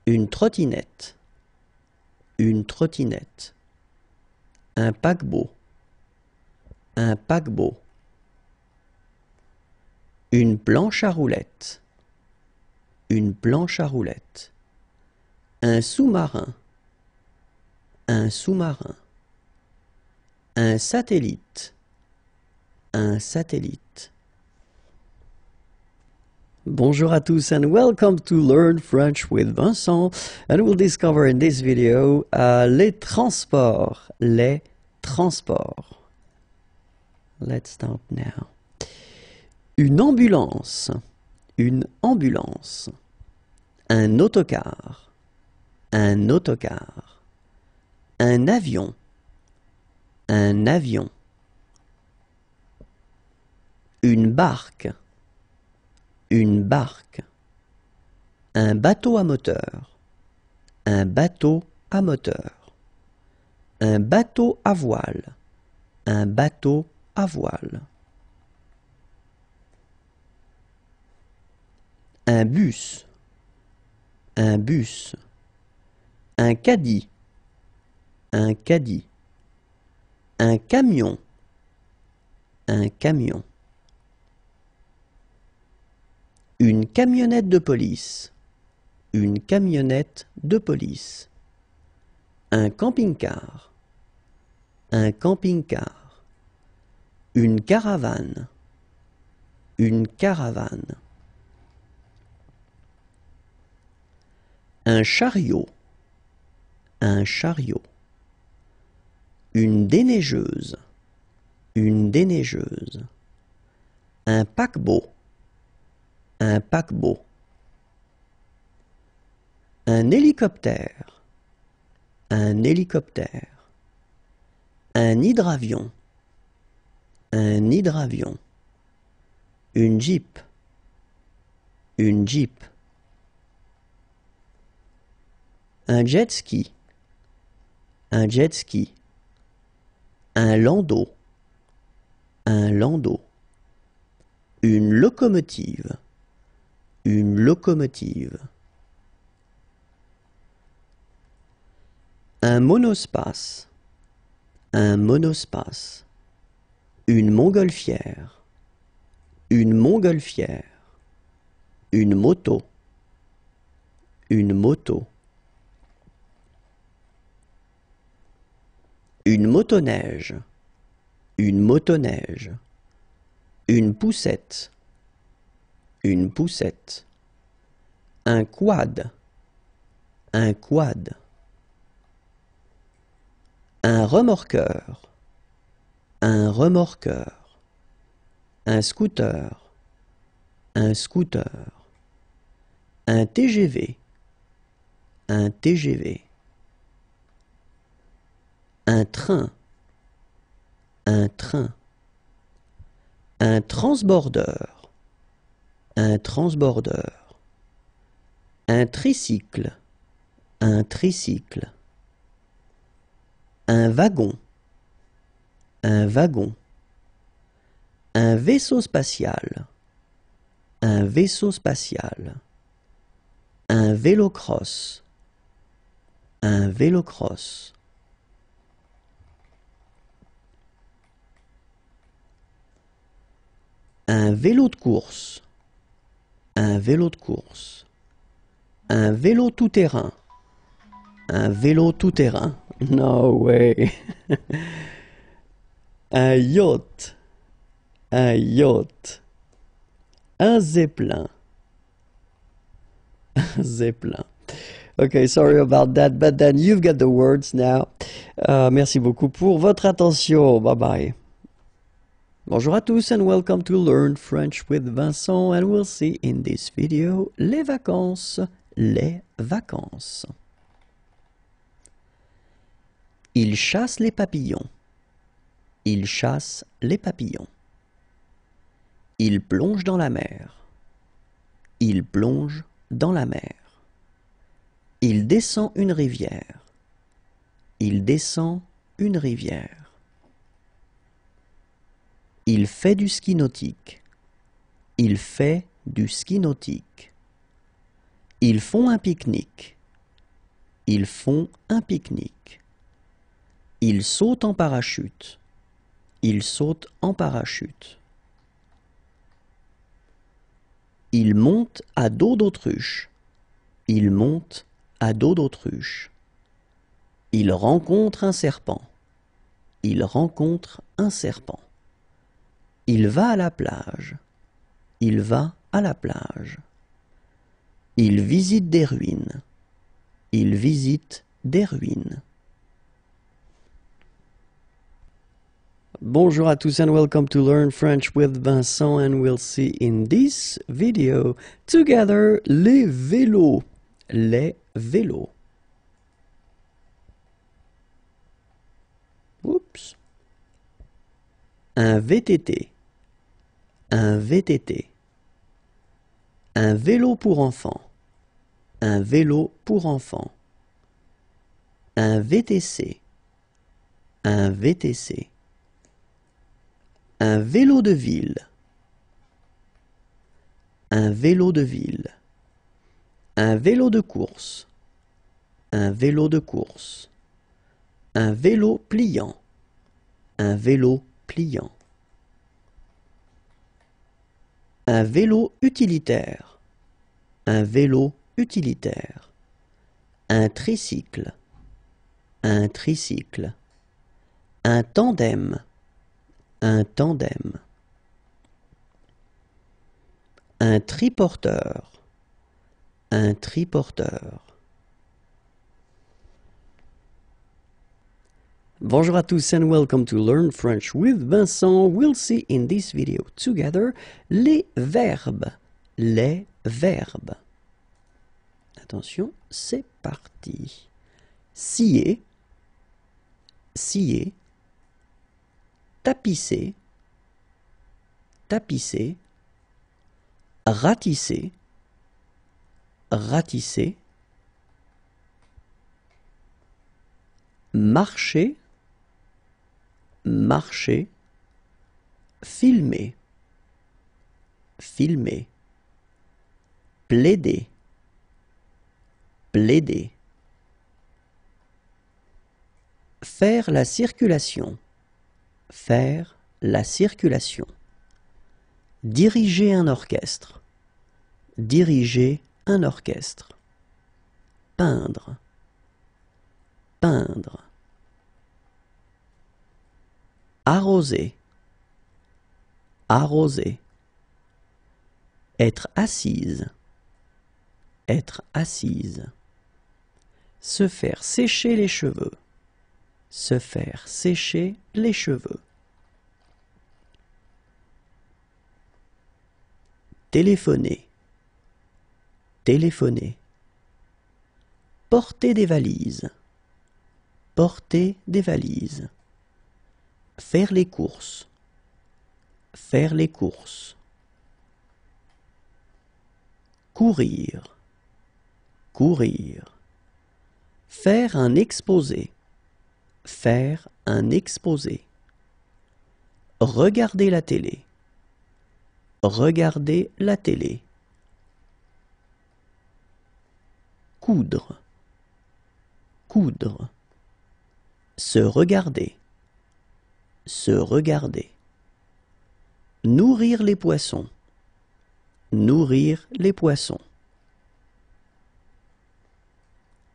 [SPEAKER 1] Une trottinette. Une trottinette. Un paquebot. Un paquebot. Une planche à roulettes. Une planche à roulettes. Un sous-marin. Un sous-marin. Un satellite. Un satellite. Bonjour à tous and welcome to Learn French with Vincent, and we'll discover in this video les transports. Les transports. Let's start now. Une ambulance. Une ambulance. Un autocar. Un autocar. Un avion. Un avion. Une barque. Une barque. Un bateau à moteur. Un bateau à moteur. Un bateau à voile. Un bateau à voile. Un bus. Un bus. Un caddie. Un caddie. Un camion. Un camion. Une camionnette de police. Une camionnette de police. Un camping-car. Un camping-car. Une caravane. Une caravane. Un chariot. Un chariot. Une déneigeuse. Une déneigeuse. Un paquebot. Un paquebot. Un hélicoptère. Un hélicoptère. Un hydravion. Un hydravion. Une jeep. Une jeep. Un jet ski. Un jet ski. Un landau. Un landau. Une locomotive. Une locomotive. Un monospace. Un monospace. Une montgolfière. Une montgolfière. Une moto. Une moto. Une motoneige. Une motoneige. Une poussette. Une poussette. Un quad. Un quad. Un remorqueur. Un remorqueur. Un scooter. Un scooter. Un TGV. Un TGV. Un train. Un train. Un transbordeur. Un transbordeur. Un tricycle. Un tricycle. Un wagon. Un wagon. Un vaisseau spatial. Un vaisseau spatial. Un vélo-cross. Un vélo-cross. Un vélo de course. Un vélo de course. Un vélo tout-terrain. Un vélo tout-terrain. No way. Un yacht. Un yacht. Un zeppelin. Un zeppelin. Okay, sorry about that, but then you've got the words now. Merci beaucoup pour votre attention. Bye bye. Bonjour à tous and welcome to Learn French with Vincent, and we'll see in this video les vacances. Les vacances. Il chasse les papillons. Il chasse les papillons. Il plonge dans la mer. Il plonge dans la mer. Il descend une rivière. Il descend une rivière. Il fait du ski nautique. Il fait du ski nautique. Ils font un pique-nique. Ils font un pique-nique. Ils sautent en parachute. Ils sautent en parachute. Ils montent à dos d'autruche. Ils montent à dos d'autruche. Ils rencontrent un serpent. Ils rencontrent un serpent. Il va à la plage. Il va à la plage. Il visite des ruines. Il visite des ruines. Bonjour à tous and welcome to Learn French with Vincent, and we'll see in this video together les vélos. Les vélos. Oups. Un VTT. Un VTT. Un vélo pour enfants. Un vélo pour enfants. Un VTC. Un VTC. Un vélo de ville. Un vélo de ville. Un vélo de course. Un vélo de course. Un vélo pliant. Un vélo pliant. Un vélo utilitaire. Un vélo utilitaire. Un tricycle. Un tricycle. Un tandem. Un tandem. Un triporteur. Un triporteur. Bonjour à tous and welcome to Learn French with Vincent. We'll see in this video together les verbes. Les verbes. Attention, c'est parti. Scier. Scier. Tapisser. Tapisser. Ratisser. Ratisser. Marcher. Marcher. Filmer. Filmer. Plaider. Plaider. Faire la circulation. Faire la circulation. Diriger un orchestre. Diriger un orchestre. Peindre. Peindre. Arroser. Arroser. Être assise. Être assise. Se faire sécher les cheveux. Se faire sécher les cheveux. Téléphoner. Téléphoner. Porter des valises. Porter des valises. Faire les courses. Faire les courses. Courir. Courir. Faire un exposé. Faire un exposé. Regarder la télé. Regarder la télé. Coudre. Coudre. Se regarder. Se regarder. Nourrir les poissons. Nourrir les poissons.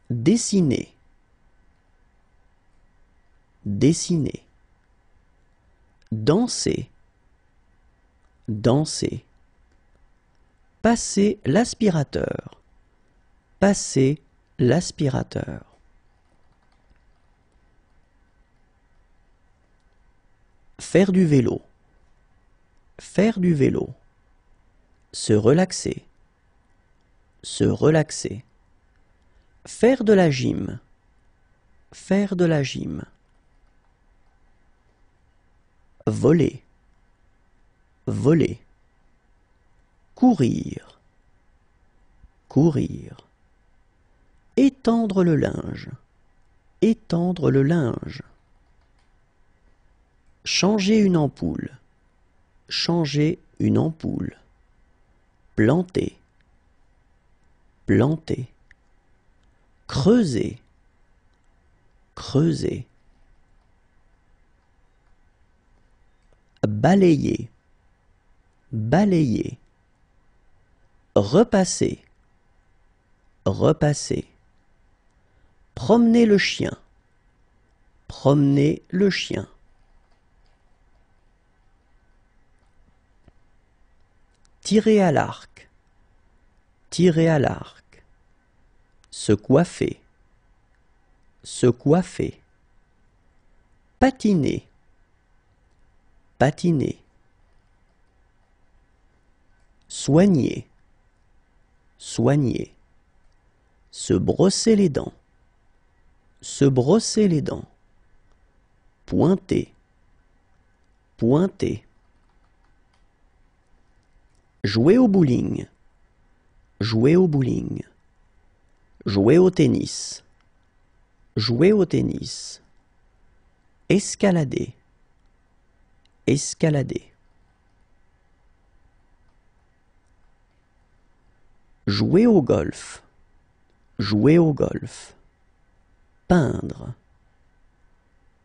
[SPEAKER 1] Dessiner. Dessiner. Danser. Danser. Passer l'aspirateur. Passer l'aspirateur. Faire du vélo. faire du vélo, se relaxer, se relaxer, faire de la gym, faire de la gym, voler, voler, courir, courir, étendre le linge, étendre le linge, changer une ampoule, changer une ampoule, planter, planter, creuser, creuser, balayer, balayer, repasser, repasser, promener le chien, promener le chien, tirer à l'arc, tirer à l'arc, se coiffer, se coiffer, patiner, patiner, soigner, soigner, se brosser les dents, se brosser les dents, pointer, pointer, jouer au bowling, jouer au bowling, jouer au tennis, jouer au tennis, escalader, escalader, jouer au golf, jouer au golf, peindre,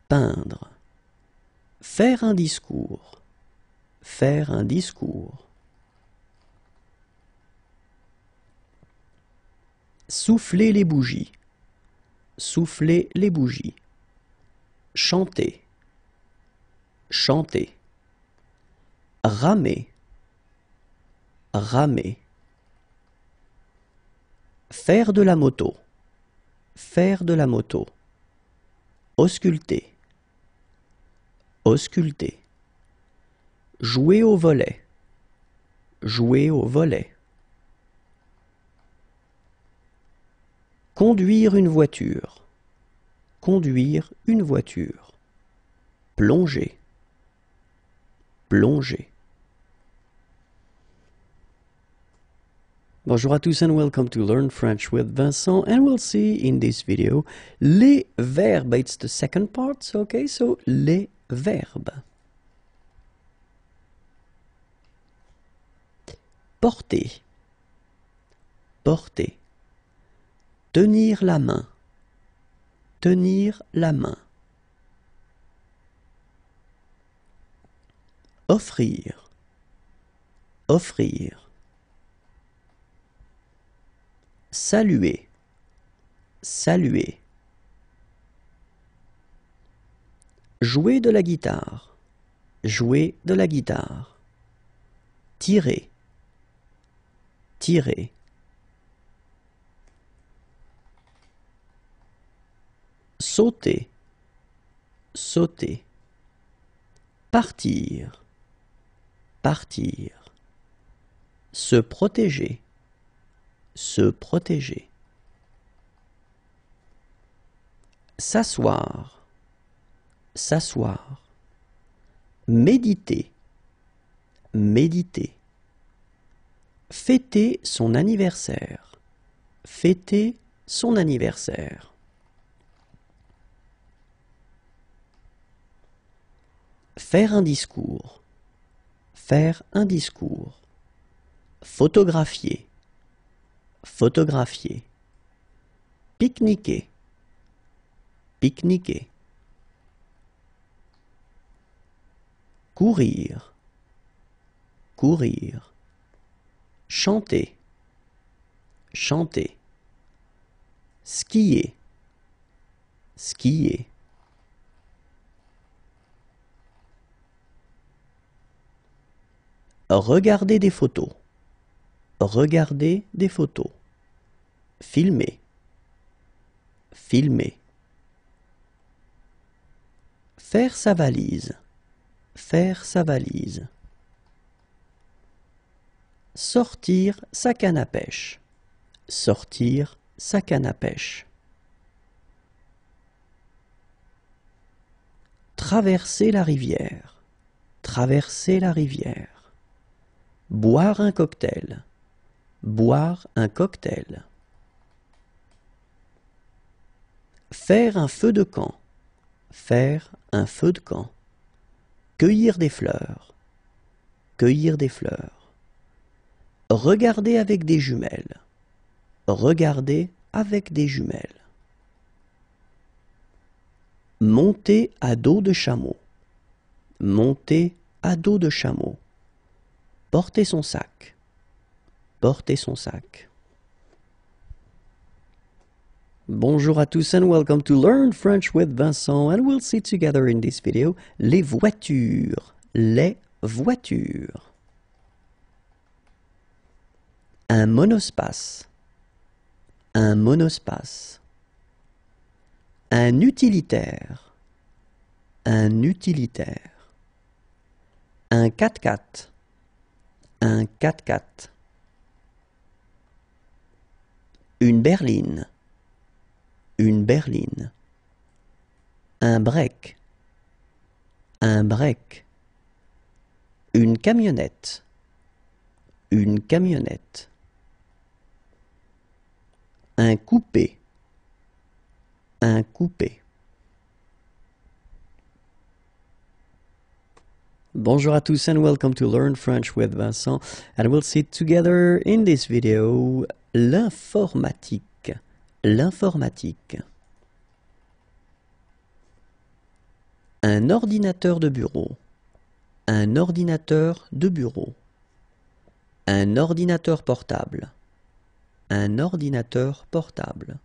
[SPEAKER 1] peindre, faire un discours, faire un discours, souffler les bougies, souffler les bougies, chanter, chanter, ramer, ramer, faire de la moto, faire de la moto, ausculter, ausculter, jouer au volet, jouer au volet, conduire une voiture, conduire une voiture, plonger, plonger. Bonjour à tous and welcome to Learn French with Vincent, and we'll see in this video les verbes. It's the second part, okay? So les verbes. Porter, porter. Tenir la main, tenir la main. Offrir, offrir. Saluer, saluer. Jouer de la guitare, jouer de la guitare. Tirer, tirer. Sauter, sauter. Partir, partir. Se protéger, se protéger. S'asseoir, s'asseoir. Méditer, méditer. Fêter son anniversaire, fêter son anniversaire. Faire un discours, faire un discours. Photographier, photographier. Pique-niquer, pique-niquer. Courir, courir. Chanter, chanter. Skier, skier. Regarder des photos, regarder des photos. Filmer, filmer. Faire sa valise, faire sa valise. sortir sa canne à pêche. Sortir sa canne à pêche. Traverser la rivière. Traverser la rivière. Boire un cocktail. Boire un cocktail. Faire un feu de camp. Faire un feu de camp. Cueillir des fleurs. Cueillir des fleurs. Regarder avec des jumelles. Regarder avec des jumelles. Monter à dos de chameau. Monter à dos de chameau. Porter son sac. Porter son sac. Bonjour à tous and welcome to Learn French with Vincent, and we'll see together in this video les voitures. Les voitures. Un monospace. Un monospace. Un utilitaire. Un utilitaire. Un 4x4. Un 4x4. Une berline. Une berline. Un break. Un break. Une camionnette. Une camionnette. Un coupé. Un coupé. Bonjour à tous and welcome to Learn French with Vincent, and we'll see together in this video l'informatique. L'informatique. Un ordinateur de bureau. Un ordinateur de bureau. Un ordinateur portable. Un ordinateur portable.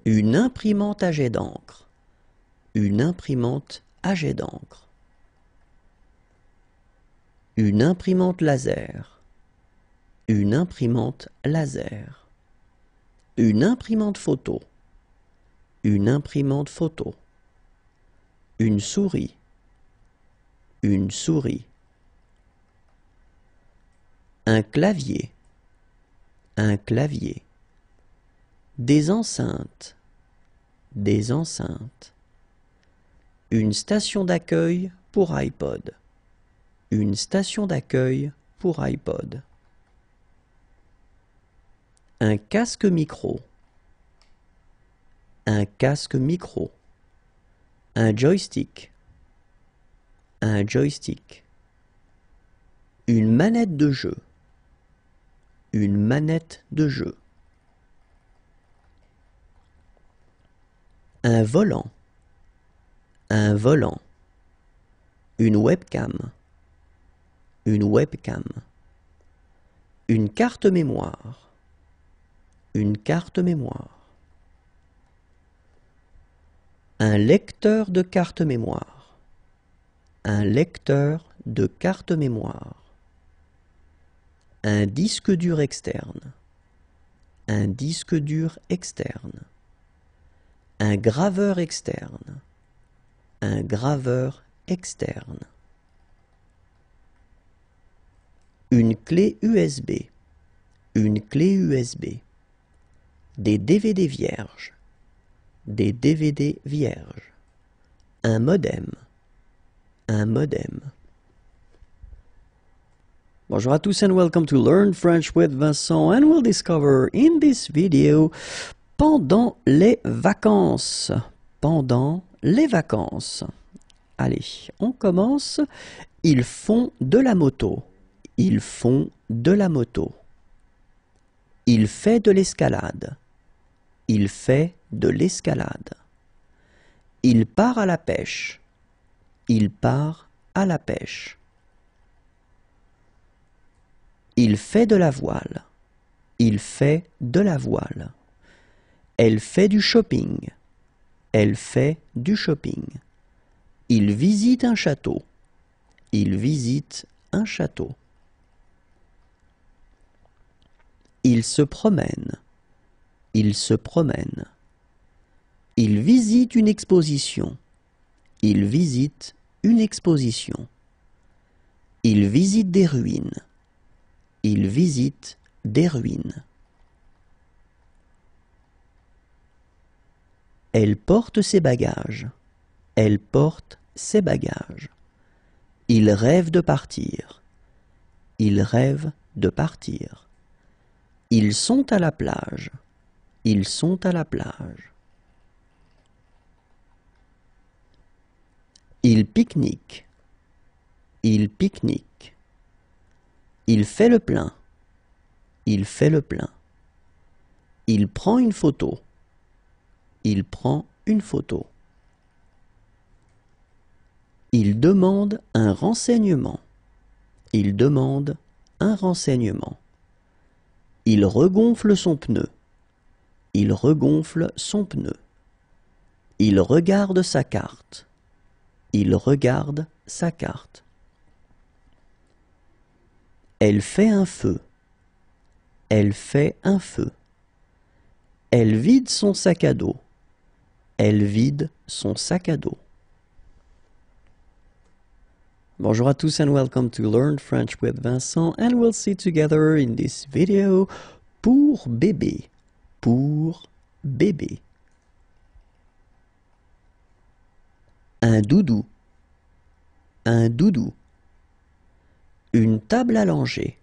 [SPEAKER 1] Une imprimante à jet d'encre. Une imprimante à jet d'encre. Une imprimante laser. Une imprimante laser. Une imprimante photo. Une imprimante photo. Une souris. Une souris. Un clavier. Un clavier. Des enceintes. Des enceintes. Une station d'accueil pour iPod. Une station d'accueil pour iPod. Un casque micro. Un casque micro. Un joystick. Un joystick. Une manette de jeu. Une manette de jeu. Un volant. Un volant. Une webcam. Une webcam. Une carte mémoire. Une carte mémoire. Un lecteur de carte mémoire. Un lecteur de carte mémoire. Un disque dur externe. Un disque dur externe. Un graveur externe. Un graveur externe. Une clé USB. Une clé USB. Des DVD vierges. Des DVD vierges. Un modem. Un modem. Bonjour à tous and welcome to Learn French with Vincent, and we'll discover in this video pendant les vacances. Pendant les vacances. Allez, on commence. Ils font de la moto. Ils font de la moto. Il fait de l'escalade. Il fait de l'escalade. Il part à la pêche. Il part à la pêche. Il fait de la voile. Il fait de la voile. Elle fait du shopping. Elle fait du shopping. Il visite un château. Il visite un château. Il se promène. Il se promène. Il visite une exposition. Il visite une exposition. Il visite des ruines. Il visite des ruines. Elle porte ses bagages. Elle porte ses bagages. Il rêve de partir. Il rêve de partir. Ils sont à la plage. Ils sont à la plage. Il pique-nique. Il pique-nique. Il fait le plein. Il fait le plein. Il prend une photo. Il prend une photo. Il demande un renseignement. Il demande un renseignement. Il regonfle son pneu. Il regonfle son pneu. Il regarde sa carte. Il regarde sa carte. Elle fait un feu. Elle fait un feu. Elle vide son sac à dos. Elle vide son sac à dos. Bonjour à tous and welcome to Learn French with Vincent, and we'll see together in this video pour bébé. Pour bébé. Un doudou. Un doudou. Une table allongée.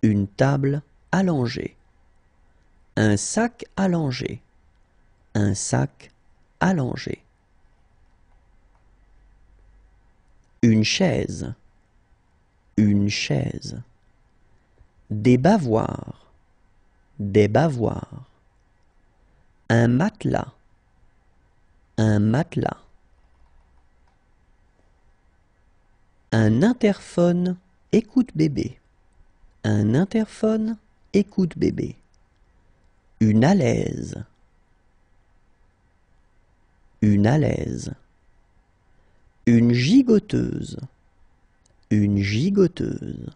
[SPEAKER 1] Une table allongée. Un sac allongé. Un sac allongé. Une chaise. Une chaise. Des bavoirs. Des bavoirs. Un matelas. Un matelas. Un interphone écoute bébé. Un interphone écoute bébé. Une alaise. Une alaise. Une gigoteuse. Une gigoteuse.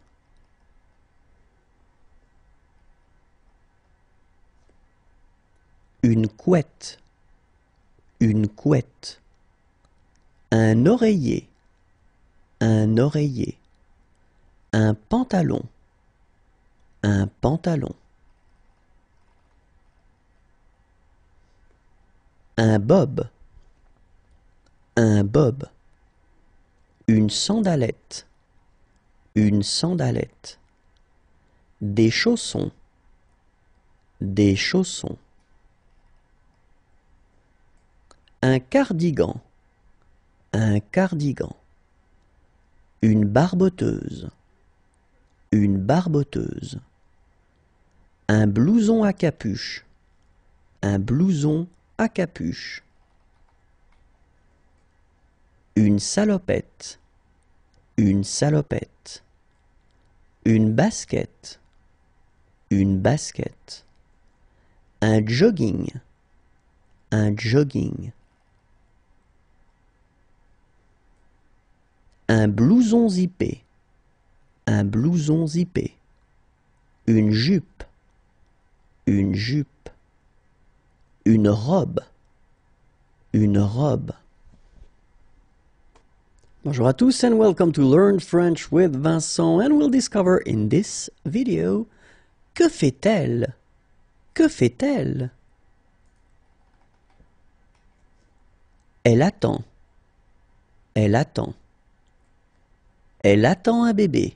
[SPEAKER 1] Une couette. Une couette. Un oreiller. Un oreiller. Un pantalon. Un pantalon. Un bob. Un bob. Une sandalette. Une sandalette. Des chaussons. Des chaussons. Un cardigan. Un cardigan. Une barboteuse. Une barboteuse. Un blouson à capuche. Un blouson à capuche. Une salopette. Une salopette. Une basket. Une basket. Un jogging. Un jogging. Un blouson zippé. Un blouson zippé. Une jupe. Une jupe. Une robe. Une robe. Bonjour à tous and welcome to Learn French with Vincent, and we'll discover in this video que fait-elle? Que fait-elle? Elle attend. Elle attend. Elle attend un bébé.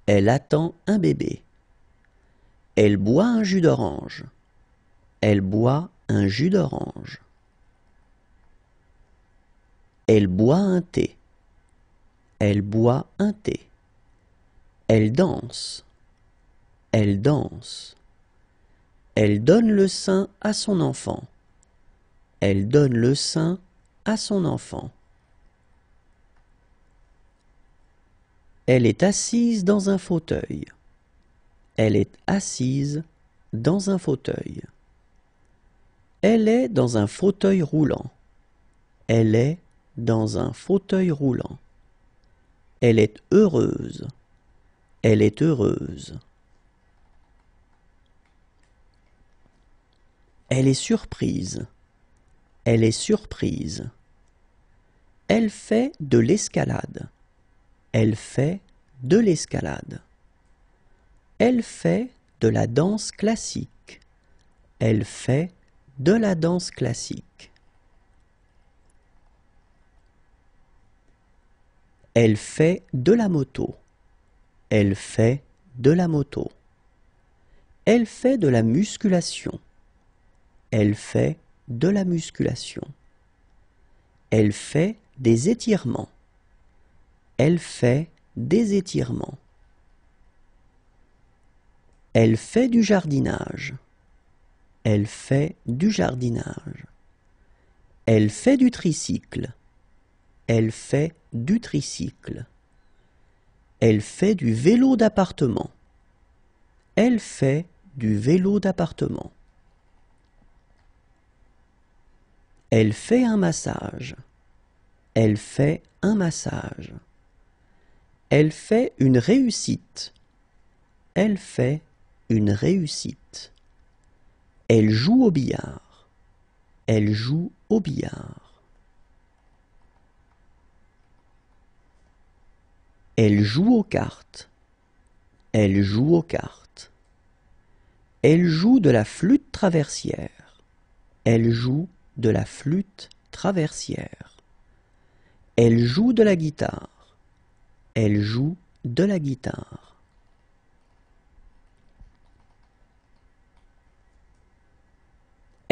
[SPEAKER 1] Elle attend un bébé. Elle boit un jus d'orange. Elle boit un jus d'orange. Elle boit un thé. Elle boit un thé. Elle danse. Elle danse. Elle donne le sein à son enfant. Elle donne le sein à son enfant. Elle est assise dans un fauteuil. Elle est assise dans un fauteuil. Elle est dans un fauteuil roulant. Elle est dans un fauteuil roulant. Elle est heureuse. Elle est heureuse. Elle est surprise. Elle est surprise. Elle fait de l'escalade. Elle fait de l'escalade. Elle fait de la danse classique. Elle fait de la danse classique. Elle fait de la moto. Elle fait de la moto. Elle fait de la musculation. Elle fait de la musculation. Elle fait des étirements. Elle fait des étirements. Elle fait du jardinage. Elle fait du jardinage. Elle fait du tricycle. Elle fait du tricycle. Elle fait du vélo d'appartement. Elle fait du vélo d'appartement. Elle fait un massage. Elle fait un massage. Elle fait une réussite. Elle fait une réussite. Elle joue au billard. Elle joue au billard. Elle joue aux cartes. Elle joue aux cartes. Elle joue de la flûte traversière. Elle joue de la flûte traversière. Elle joue de la guitare. Elle joue de la guitare.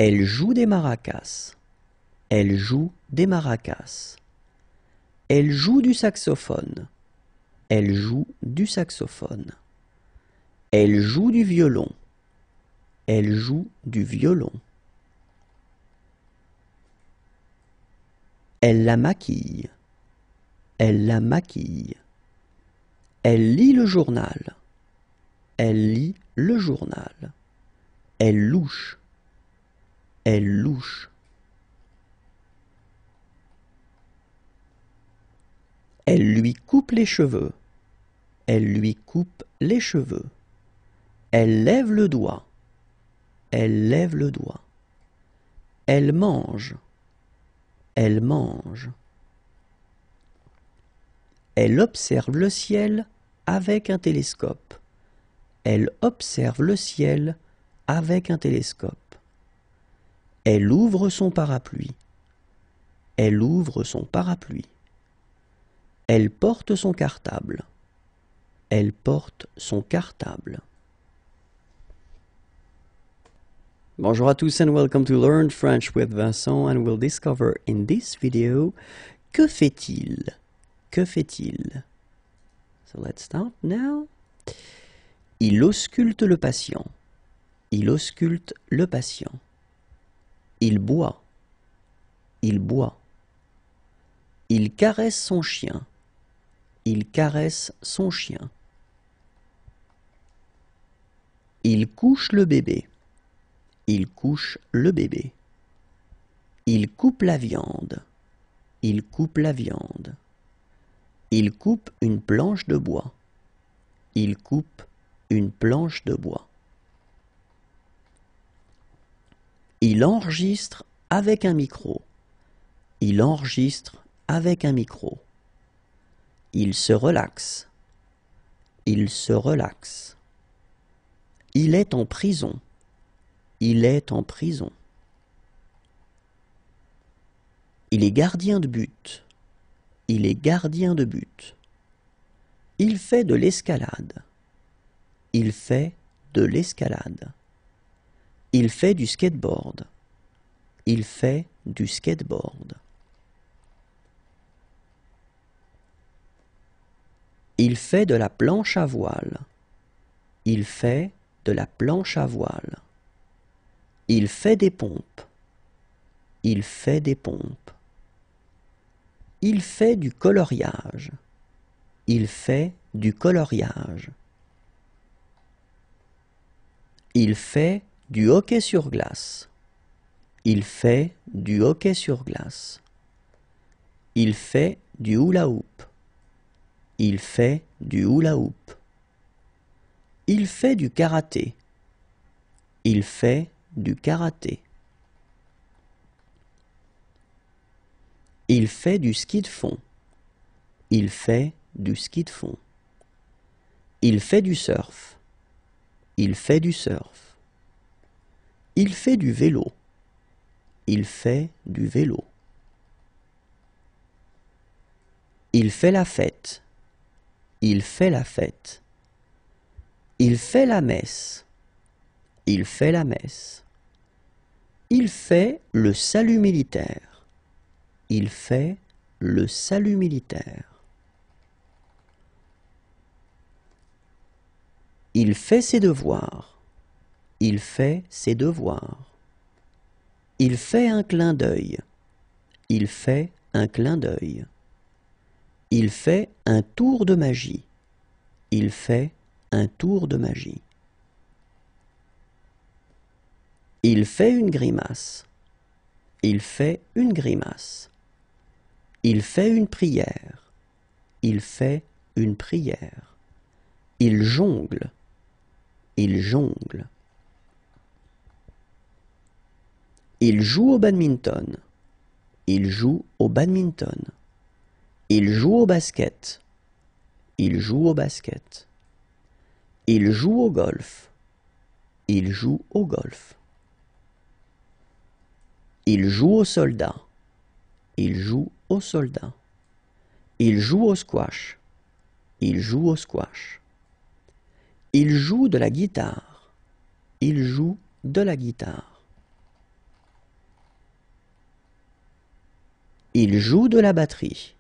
[SPEAKER 1] Elle joue des maracas. Elle joue des maracas. Elle joue du saxophone. Elle joue du saxophone. Elle joue du violon. Elle joue du violon. Elle la maquille. Elle la maquille. Elle lit le journal. Elle lit le journal. Elle louche. Elle louche. Elle lui coupe les cheveux. Elle lui coupe les cheveux. Elle lève le doigt. Elle lève le doigt. Elle mange. Elle mange. Elle observe le ciel avec un télescope. Elle observe le ciel avec un télescope. Elle ouvre son parapluie. Elle ouvre son parapluie. Elle porte son cartable. Elle porte son cartable. Bonjour à tous and welcome to Learn French with Vincent, and we'll discover in this video, que fait-il? Que fait-il? So let's start now. Il ausculte le patient. Il ausculte le patient. Il boit. Il boit. Il caresse son chien. Il caresse son chien. Il couche le bébé. Il couche le bébé. Il coupe la viande. Il coupe la viande. Il coupe une planche de bois. Il coupe une planche de bois. Il enregistre avec un micro. Il enregistre avec un micro. Il se relaxe. Il se relaxe. Il est en prison. Il est en prison. Il est gardien de but. Il est gardien de but. Il fait de l'escalade. Il fait de l'escalade. Il fait du skateboard. Il fait du skateboard. Il fait de la planche à voile. Il fait de la planche à voile. Il fait des pompes. Il fait des pompes. Il fait du coloriage. Il fait du coloriage. Il fait du hockey sur glace. Il fait du hockey sur glace. Il fait du hula-hoop. Il fait du hula-hoop. Il fait du karaté. Il fait du karaté. Il fait du ski de fond. Il fait du ski de fond. Il fait du surf. Il fait du surf. Il fait du vélo. Il fait du vélo. Il fait la fête. Il fait la fête. Il fait la messe. Il fait la messe. Il fait le salut militaire. Il fait le salut militaire. Il fait ses devoirs. Il fait ses devoirs. Il fait un clin d'œil. Il fait un clin d'œil. Il fait un tour de magie. Il fait un tour de magie. Il fait une grimace. Il fait une grimace. Il fait une prière. Il fait une prière. Il jongle. Il jongle. Il joue au badminton. Il joue au badminton. Il joue au basket. Il joue au basket. Il joue au golf. Il joue au golf. Il joue au soldat. Il joue au soldat. Il joue au squash. Il joue au squash. Il joue de la guitare. Il joue de la guitare. Il joue de la batterie.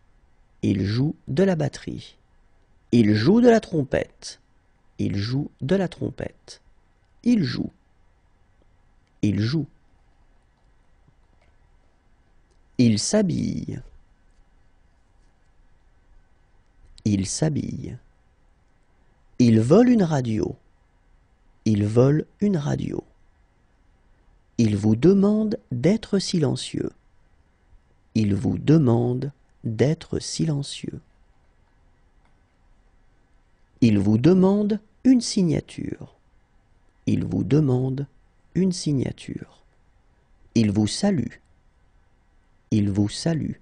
[SPEAKER 1] Il joue de la batterie. Il joue de la trompette. Il joue de la trompette. Il joue. Il joue. Il s'habille. Il s'habille. Il vole une radio. Il vole une radio. Il vous demande d'être silencieux. Il vous demande d'être silencieux. Il vous demande une signature. Il vous demande une signature. Il vous salue. Il vous salue.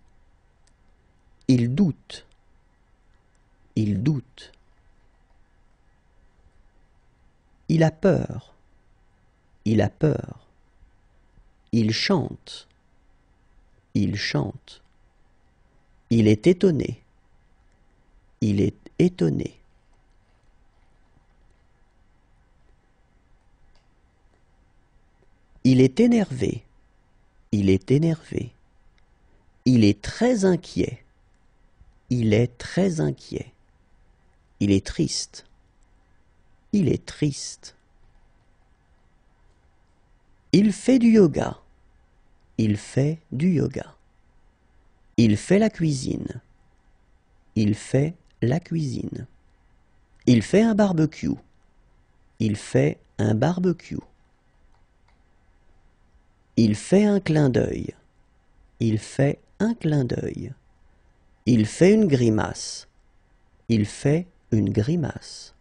[SPEAKER 1] Il doute. Il doute. Il a peur. Il a peur. Il chante. Il chante. Il est étonné. Il est étonné. Il est énervé. Il est énervé. Il est très inquiet. Il est très inquiet. Il est triste. Il est triste. Il fait du yoga. Il fait du yoga. Il fait la cuisine. Il fait la cuisine. Il fait un barbecue. Il fait un barbecue. Il fait un clin d'œil. Il fait un clin d'œil. Il fait une grimace. Il fait une grimace.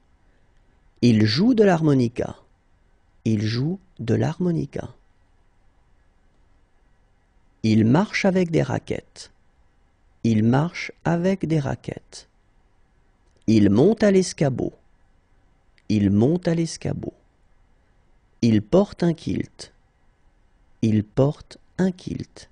[SPEAKER 1] Il joue de l'harmonica. Il joue de l'harmonica. Il marche avec des raquettes. Il marche avec des raquettes. Il monte à l'escabeau. Il monte à l'escabeau. Il porte un kilt. Il porte un kilt.